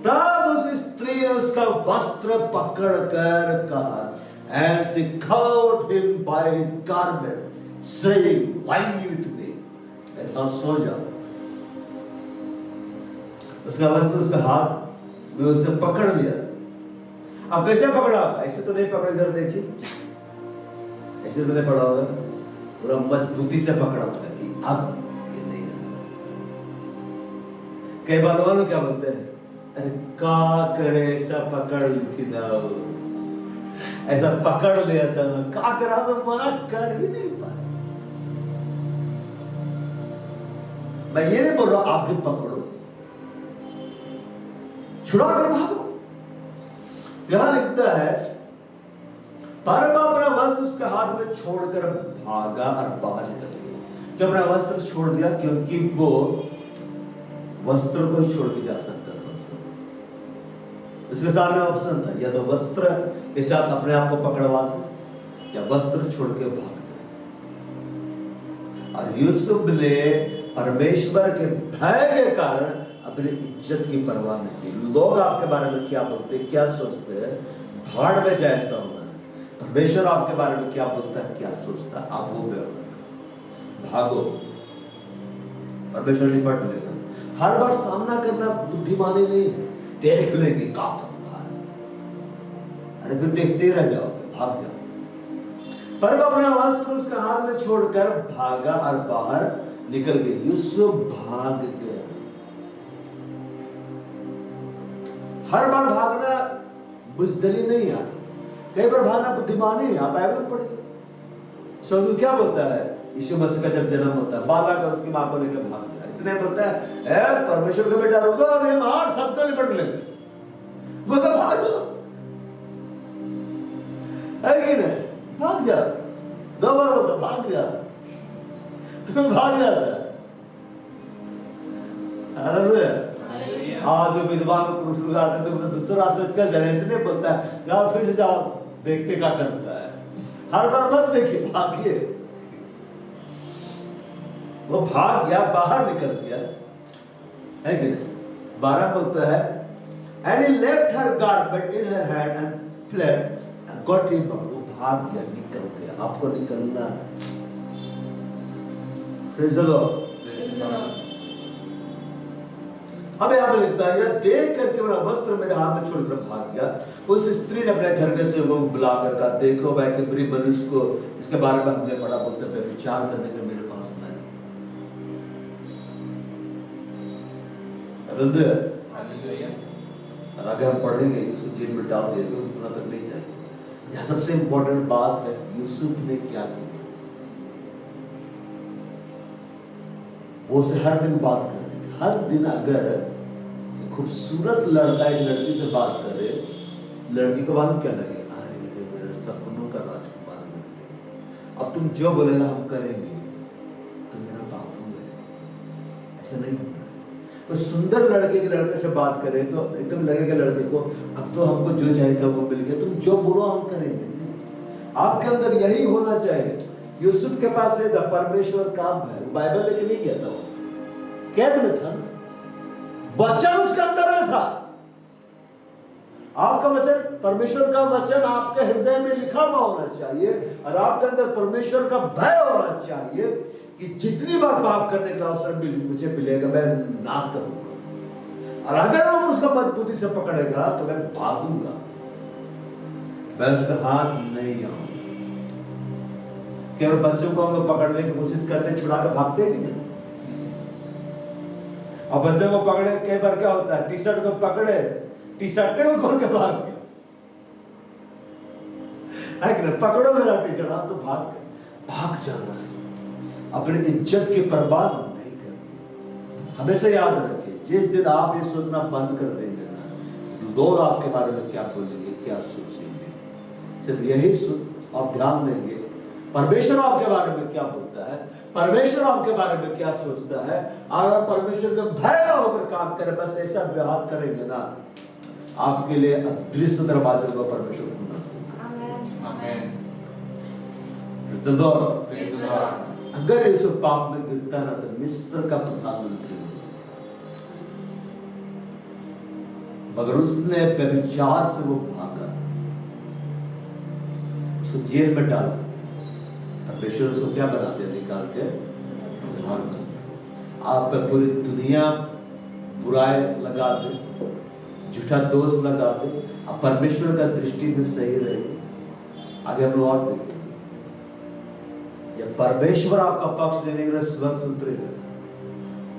तब उस स्त्री ने उसका वस्त्र पकड़कर कहा, and she caught him by his garment, saying, "Lie with me." ऐसा सो जाओ। उसका वस्त्र उसका हाथ में उसे पकड़ लिया। अब कैसे पकड़ा होगा? ऐसे तो नहीं पकड़ा, इधर देखिए, ऐसे तो नहीं पकड़ा होगा, पूरा मजबूती से पकड़ा होगा कि अब ये नहीं आ सकता। कई बार लोग क्या बोलते हैं, अरे का करे, ऐसा पकड़ ली थी ना, ऐसा पकड़ लिया था ना, का करा तो मना कर ही नहीं पाए। मैं ये नहीं बोल रहा आप भी पकड़ो, छुड़ा कर भागो। यहां लिखता है, परम अपना वस्त्र उसके हाथ में छोड़कर भागा और बाहर निकल गया। क्यों अपना वस्त्र छोड़ दिया? क्योंकि वो वस्त्र को ही छोड़ के जा सकता था। उसके सामने ऑप्शन था, या तो वस्त्र के साथ अपने आप को पकड़वा दे, या वस्त्र छोड़ के भाग दे। और यूसुफ ने परमेश्वर के भय के कारण अपनी इज्जत की परवाह नहीं की। लोग आपके बारे में क्या बोलते हैं, क्या सोचते हैं, भाड़ में जाए ऐसा होना है। परमेश्वर आपके बारे में क्या बोलता है, क्या सोचता है, आप वो पे भागो, परमेश्वर निपट लेगा। हर बार सामना करना बुद्धिमानी नहीं है। देख लेंगे क्या करता है, अरे फिर देखते रह जाओगे, भाग जाओ। पर अपना वस्त्र उसका हाथ में छोड़कर भागा और बाहर निकल गए। यूसुफ भाग गया। हर बार भागना बुजदली नहीं है, कई बार भागना बुद्धिमानी है। आप बाइबल पढ़िए, सौदू क्या बोलता है, यीशु मसीह का जब जन्म होता है, बालक और उसकी मां को लेकर भाग गया। इसने बोलता है परमेश्वर का बेटा रोको, अब हम और सब तो निपट लेंगे, बोलता भाग जाओ, भाग जा। 2 बार बोलता भाग जा, तुम भाग जाता है। आज विद्वान पुरुष लोग आते हैं तो दूसरा रास्ते चल जाए, इसलिए बोलता है जाओ फिर से जाओ, देखते क्या करता है। हर बार मत देखिए, भागिए। वो भाग गया, बाहर निकल गया, है कि नहीं? 12 बोलता है, and he left her garment in her hand and fled and got him back. वो भाग गया, निकल गया। आपको निकलना है। Praise the Lord. अब यहाँ पे लिखता है, यह देख करके मेरा वस्त्र मेरे हाथ में छोड़कर भाग गया। उस स्त्री ने अपने घर के सेवकों को बुलाकर कहा, देखो भाई कि बुरी मनुष्य को इसके बारे में हमने पढ़ा, बोलते पे विचार करने के मेरे पास नहीं। और आगे हम पढ़ेंगे, उसको जेल में डाल देंगे, उतना तक नहीं जाएंगे। यह सबसे इंपॉर्टेंट बात है, यूसुफ ने क्या किया। वो से हर दिन बात कर रहे थे। हर दिन अगर खूबसूरत लड़का एक लड़की से बात करे, लड़की को मालूम क्या लगे, अरे मेरे सपनों का राजकुमार, अब तुम जो बोलेगा हम करेंगे, तो मेरा ऐसे नहीं होना है। तो सुंदर लड़के के लड़के से बात करें तो एकदम लगेगा लड़के को अब तो हमको जो चाहिए था वो मिल गया, तुम जो बोलो हम करेंगे। आपके अंदर यही होना चाहिए। यूसुफ के पास से परमेश्वर काम है, बाइबल लेके नहीं गया था, वो कैद में था ना, वचन उसके अंदर में था। आपका वचन, परमेश्वर का वचन आपके हृदय में लिखा हुआ होना चाहिए और आपके अंदर परमेश्वर का भय होना चाहिए कि जितनी बार पाप करने का अवसर मुझे मिलेगा मैं ना करूंगा, और अगर वो उसका मजबूती से पकड़ेगा तो मैं भागूंगा, मैं उसका हाथ नहीं आऊंगा। केवल बच्चों को हम लोग पकड़ने की कोशिश करते, छुड़ा कर भागते कि नहीं। और बच्चों को पकड़े कई बार क्या होता है, टी शर्ट को पकड़े, टी शर्ट को खोल के भाग गया है कि नहीं, पकड़ो मेरा टी शर्ट, आप तो भाग जाना है। अपनी इज्जत की परवाह नहीं करनी। हमेशा याद रखिए, जिस दिन आप ये सोचना बंद कर देंगे ना लोग आपके बारे में क्या बोलेंगे, क्या सोचेंगे, सिर्फ यही आप ध्यान देंगे परमेश्वर आपके बारे में क्या बोलता है, परमेश्वर आपके बारे में क्या सोचता है, और परमेश्वर का भय न होकर काम करें, बस ऐसा व्यवहार करेंगे ना, आपके लिए अदृश्य दरवाजों को परमेश्वर खोलना सीखेगा। अगर इस पाप में गिरता ना तो मिस्र का प्रधानमंत्री होगा, मगर उसने व्यभिचार से वो भागा, उसको जेल में डाला। परमेश्वर उसको क्या बना दिया, निकाल के धर्म। आप पे पूरी दुनिया बुराई लगा दे, झूठा दोष लगा दे, अब परमेश्वर का दृष्टि में सही रहे। आगे हम लोग और देखें, जब परमेश्वर आपका पक्ष लेने के लिए स्वयं उतरेगा,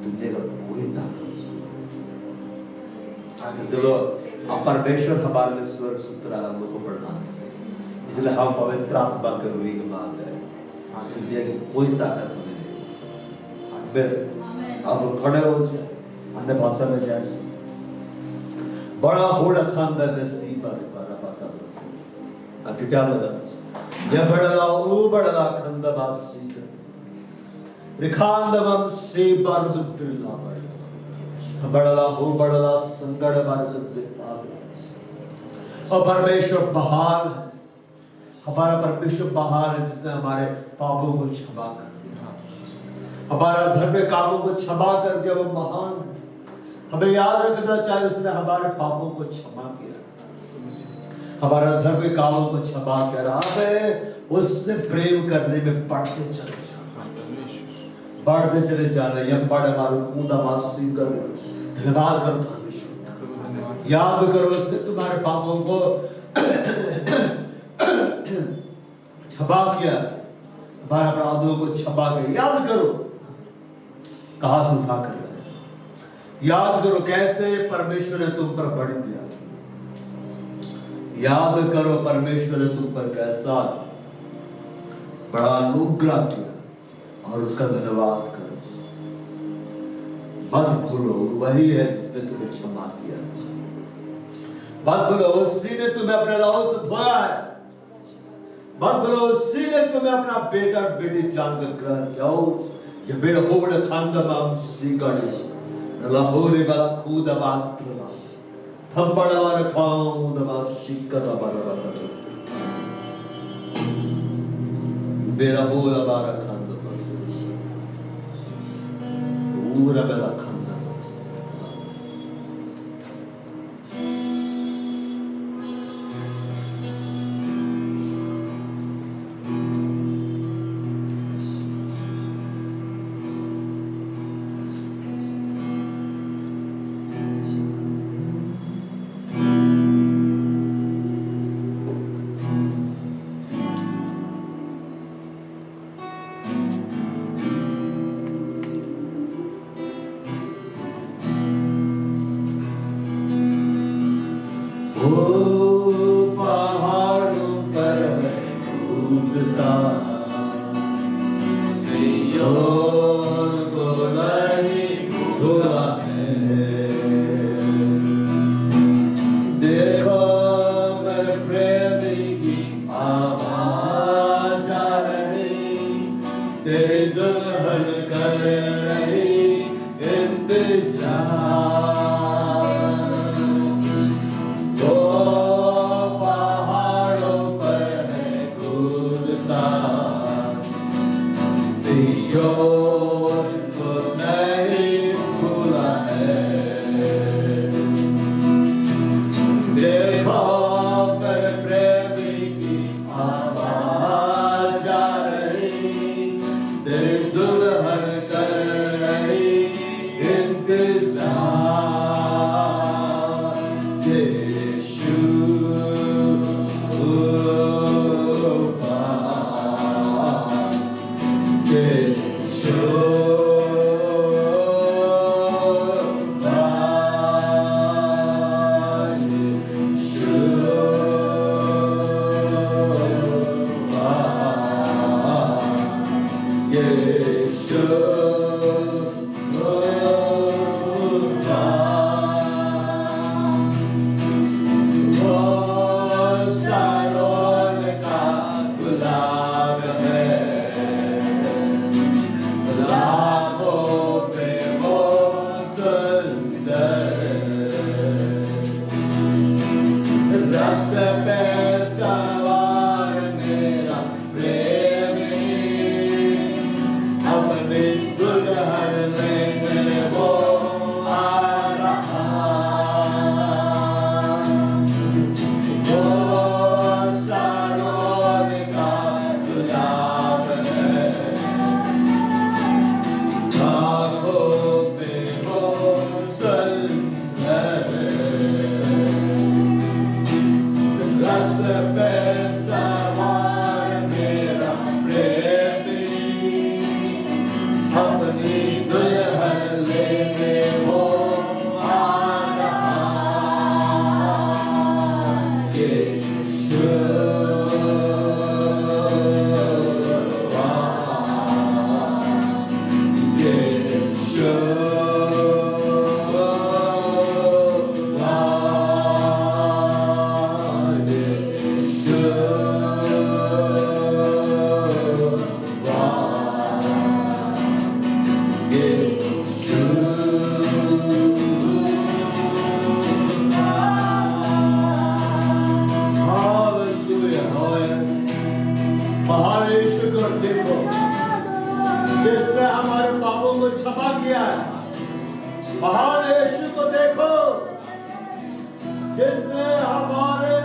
दुनिया का कोई ताकत चलो अब परमेश्वर हमारे लिए स्वयं उतरा, हम लोग को प्रणाम, इसलिए हम पवित्र आत्मा के रूही के मांग रहे हैं। दुनिया की कोई ताकत हमें नहीं हो सकती। आप लोग खड़े हो जाए, अन्य भाषा में जाए। बड़ा होड़ खानदार में सी बात बारा बाता बस अटिटा लगा ये बड़ला ओ बड़ला खंदबासी रिखांदवम से बार बुद्रला बड़ला हो बड़ला संगड़ बार बुद्रला। और परमेश्वर महान है, हमारा परमेश्वर महान है, जिसने हमारे पापों को क्षमा कर दिया, हमारा धर्म कामों को क्षमा कर दिया, वो महान है। हमें याद रखना चाहिए, उसने हमारे पापों को क्षमा किया, हमारा धर्म के कामों को क्षमा किया। हमें उससे प्रेम करने में बढ़ते चले जाना। ये बड़े मारो कूदा मासी करो, धन्यवाद करो परमेश्वर, याद करो उसने तुम्हारे पापों को क्षमा किया, हमारे अपराधों को क्षमा किया। याद करो कहां से उठा कर लाया, याद करो कैसे परमेश्वर ने तुम पर बड़ी दया की, याद करो परमेश्वर ने तुम पर कैसा बड़ा अनुग्रह किया, और उसका धन्यवाद करो। मत भूलो वही है जिसने तुम्हें क्षमा किया, मत भूलो उसी ने तुम्हें अपने लहू से धोया है, मत भूलो उसी ने तुम्हें अपना बेटा और बेटी जानकर ग्रहण किया। ये बेड़ होड़ खांदमाम सीगड़ लाहौरी बला खूद बात्रला थंबड़ वार खाऊं दबा शिक्कर बारा बाता बेरा होड़ बारा खांदमास पूरा बेला खांदमास। क्षमा किया है। महान यीशु को देखो जिसने हमारे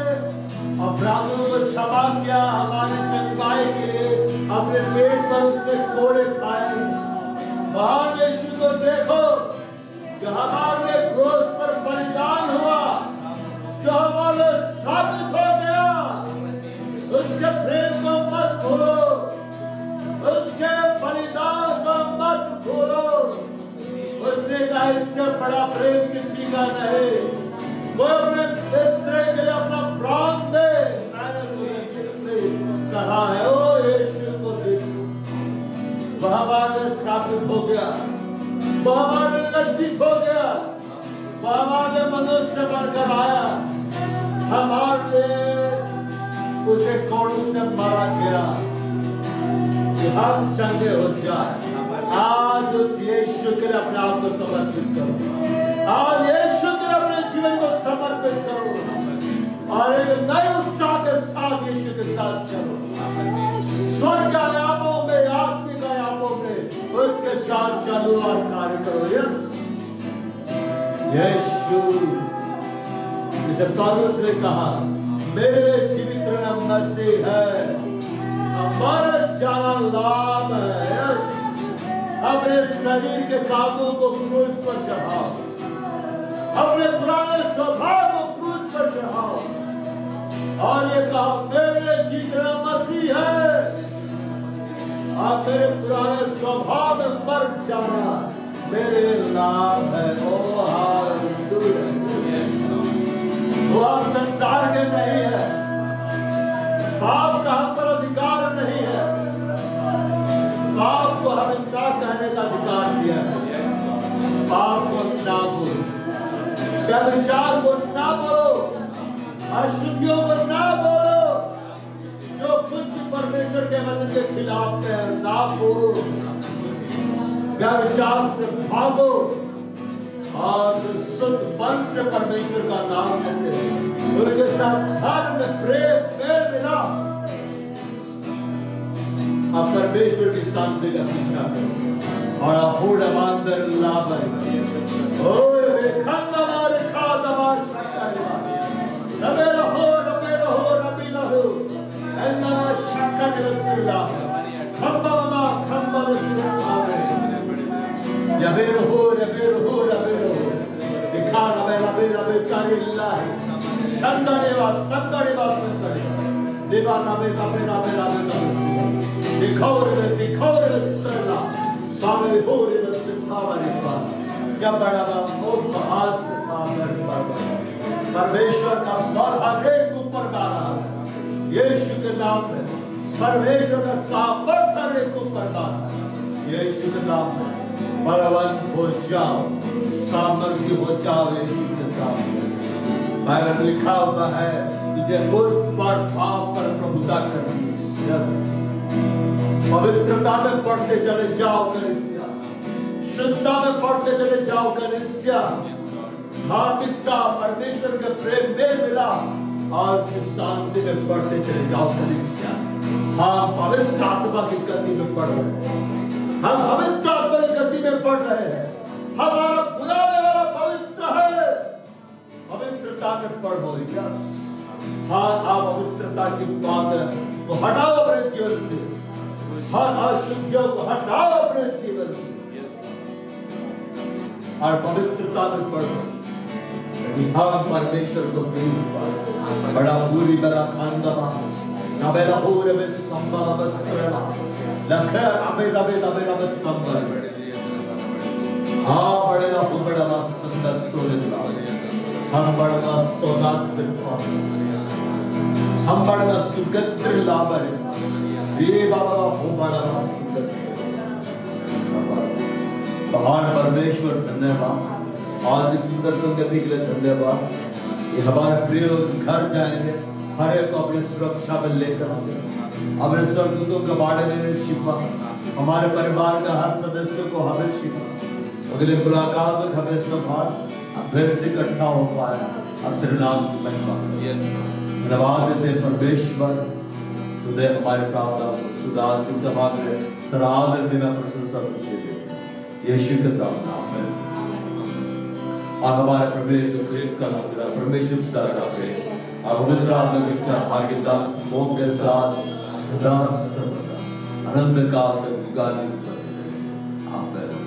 अपराधों को क्षमा किया, हमारी चंगाई के लिए अपने पेट पर उसने कोड़े खाए। महान यीशु को देखो जो हमारे लिए क्रूस पर बलिदान हुआ, जो हमारे साबित हो गया। उसके प्रेम को मत भूलो, उसके बलिदान को मत भूलो। उसने कहा इससे बड़ा प्रेम किसी का नहीं। वो अपने मित्र के लिए अपना प्राण दे। मैंने तुम्हें मित्र कहा है। ओ यीशु को देखो, वह हमारे स्थापित हो गया, वह हमारे लज्जित हो गया, वह हमारे मनुष्य बनकर आया। हमारे उसे कोड़ों से मारा गया कि हम चंगे हो जाए। आज उस यीशु के लिए अपने आप को समर्पित करो। आज यीशु के लिए अपने जीवन को समर्पित करो और एक नए उत्साह के साथ यीशु के साथ चलो। स्वर्ग आयामों में, आत्मिक आयामों में उसके साथ चलो और कार्य करो। यस, यीशु जिसे पौलुस ने कहा मेरे जीवित रहना मसीह है, हमारा जाना लाभ है। यस, अपने शरीर के कामों को क्रूस पर चढ़ाओ, अपने पुराने स्वभाव को क्रूस पर चढ़ाओ और ये कहो मेरे जीतना मसीह है और मेरे पुराने स्वभाव में मर जाना मेरे लाभ है। ओ हालेलुया। वो हम संसार के नहीं है, पाप का हम पर अधिकार नहीं है। पाप को हमें ना कहने का अधिकार दिया है। पाप को ना बोलो, व्यभिचार को ना बोलो, अशुद्धियों को ना बोलो, जो खुद भी परमेश्वर के वचन के खिलाफ है ना बोलो। व्यभिचार से भागो और शुद्धपन से परमेश्वर का नाम लेते हैं। उनके साथ धर्म, प्रेम, मेल मिलाप आप परमेश्वर की शांति का पीछा करो और अपूर्ण अंदर लाभ है। ओए वे खंडा मार खाता मार सकता है। रबे रहो रबी रहो ऐना मार शक्का जलते ला खंबा मस्तिष्क आवे। रबे रहो दिखा रबे तारील्ला संदरे वा देवा रबे दिखोरे स्त्रला स्वामी होरे बत्तावरे पा जब बड़ा वो महाज कामर पर परमेश्वर का बल हर एक ऊपर डाला है। यीशु के नाम में परमेश्वर का सामर्थ हर एक ऊपर डाला है। यीशु के नाम में बलवंत हो जाओ, सामर्थ्य हो जाओ। यीशु के नाम में बाइबल में लिखा हुआ है तुझे उस पर पाप पर प्रभुता करनी। यस, पवित्रता में पढ़ते चले जाओ कलीसिया, शुद्धता में पढ़ते चले जाओ कलीसिया। धार्मिकता, परमेश्वर के प्रेम में मिला और उसकी शांति में पढ़ते चले जाओ कलीसिया। हम पवित्र आत्मा की गति में पढ़ रहे हैं, हम पवित्र आत्मा की गति में पढ़ रहे हैं। हमारा बुलाने वाला पवित्र है, पवित्रता में पढ़ो। यस, हाँ, आप पवित्रता की बात को हटाओ अपने जीवन से, हर अशुद्धियों को हटाओ अपने जीवन से और पवित्रता में पढ़ो। हम परमेश्वर को प्रेम पाए। बड़ा पूरी बड़ा खानदामा नबेला होरे में संबल बस्त्रला लखर अबे संबल। हाँ, बड़ेला हो बड़ा संदर तोलेला हम बड़ा सौगात्र हम बड़ा सुगंध लाभरे ये बाबा हो बड़ा बाहर परमेश्वर धन्यवाद और इस सुंदर संगति के लिए धन्यवाद। ये हमारे प्रिय लोग घर जाएंगे, हर एक को अपने सुरक्षा में लेकर अपने स्वर्गदूतों के बारे में शिपा, हमारे परिवार का हर सदस्य को हमें शिपा, अगले मुलाकात तक हमें संभाल, फिर से इकट्ठा हो पाए। अब तेरे नाम की महिमा कर धन्यवाद देते परमेश्वर। तुझे हमारे प्रार्थना सुधार की सभा में सरादर में मैं प्रशंसा तुझे देता हूं। यीशु के नाम में और हमारे परमेश्वर क्रिस्त का नाम परमेश्वर पिता का प्रेम और पवित्र आत्मा के साथ हमारे दास मोह के साथ सदा सर्वदा अनंत काल तक युगान्युग बने रहे। आमीन।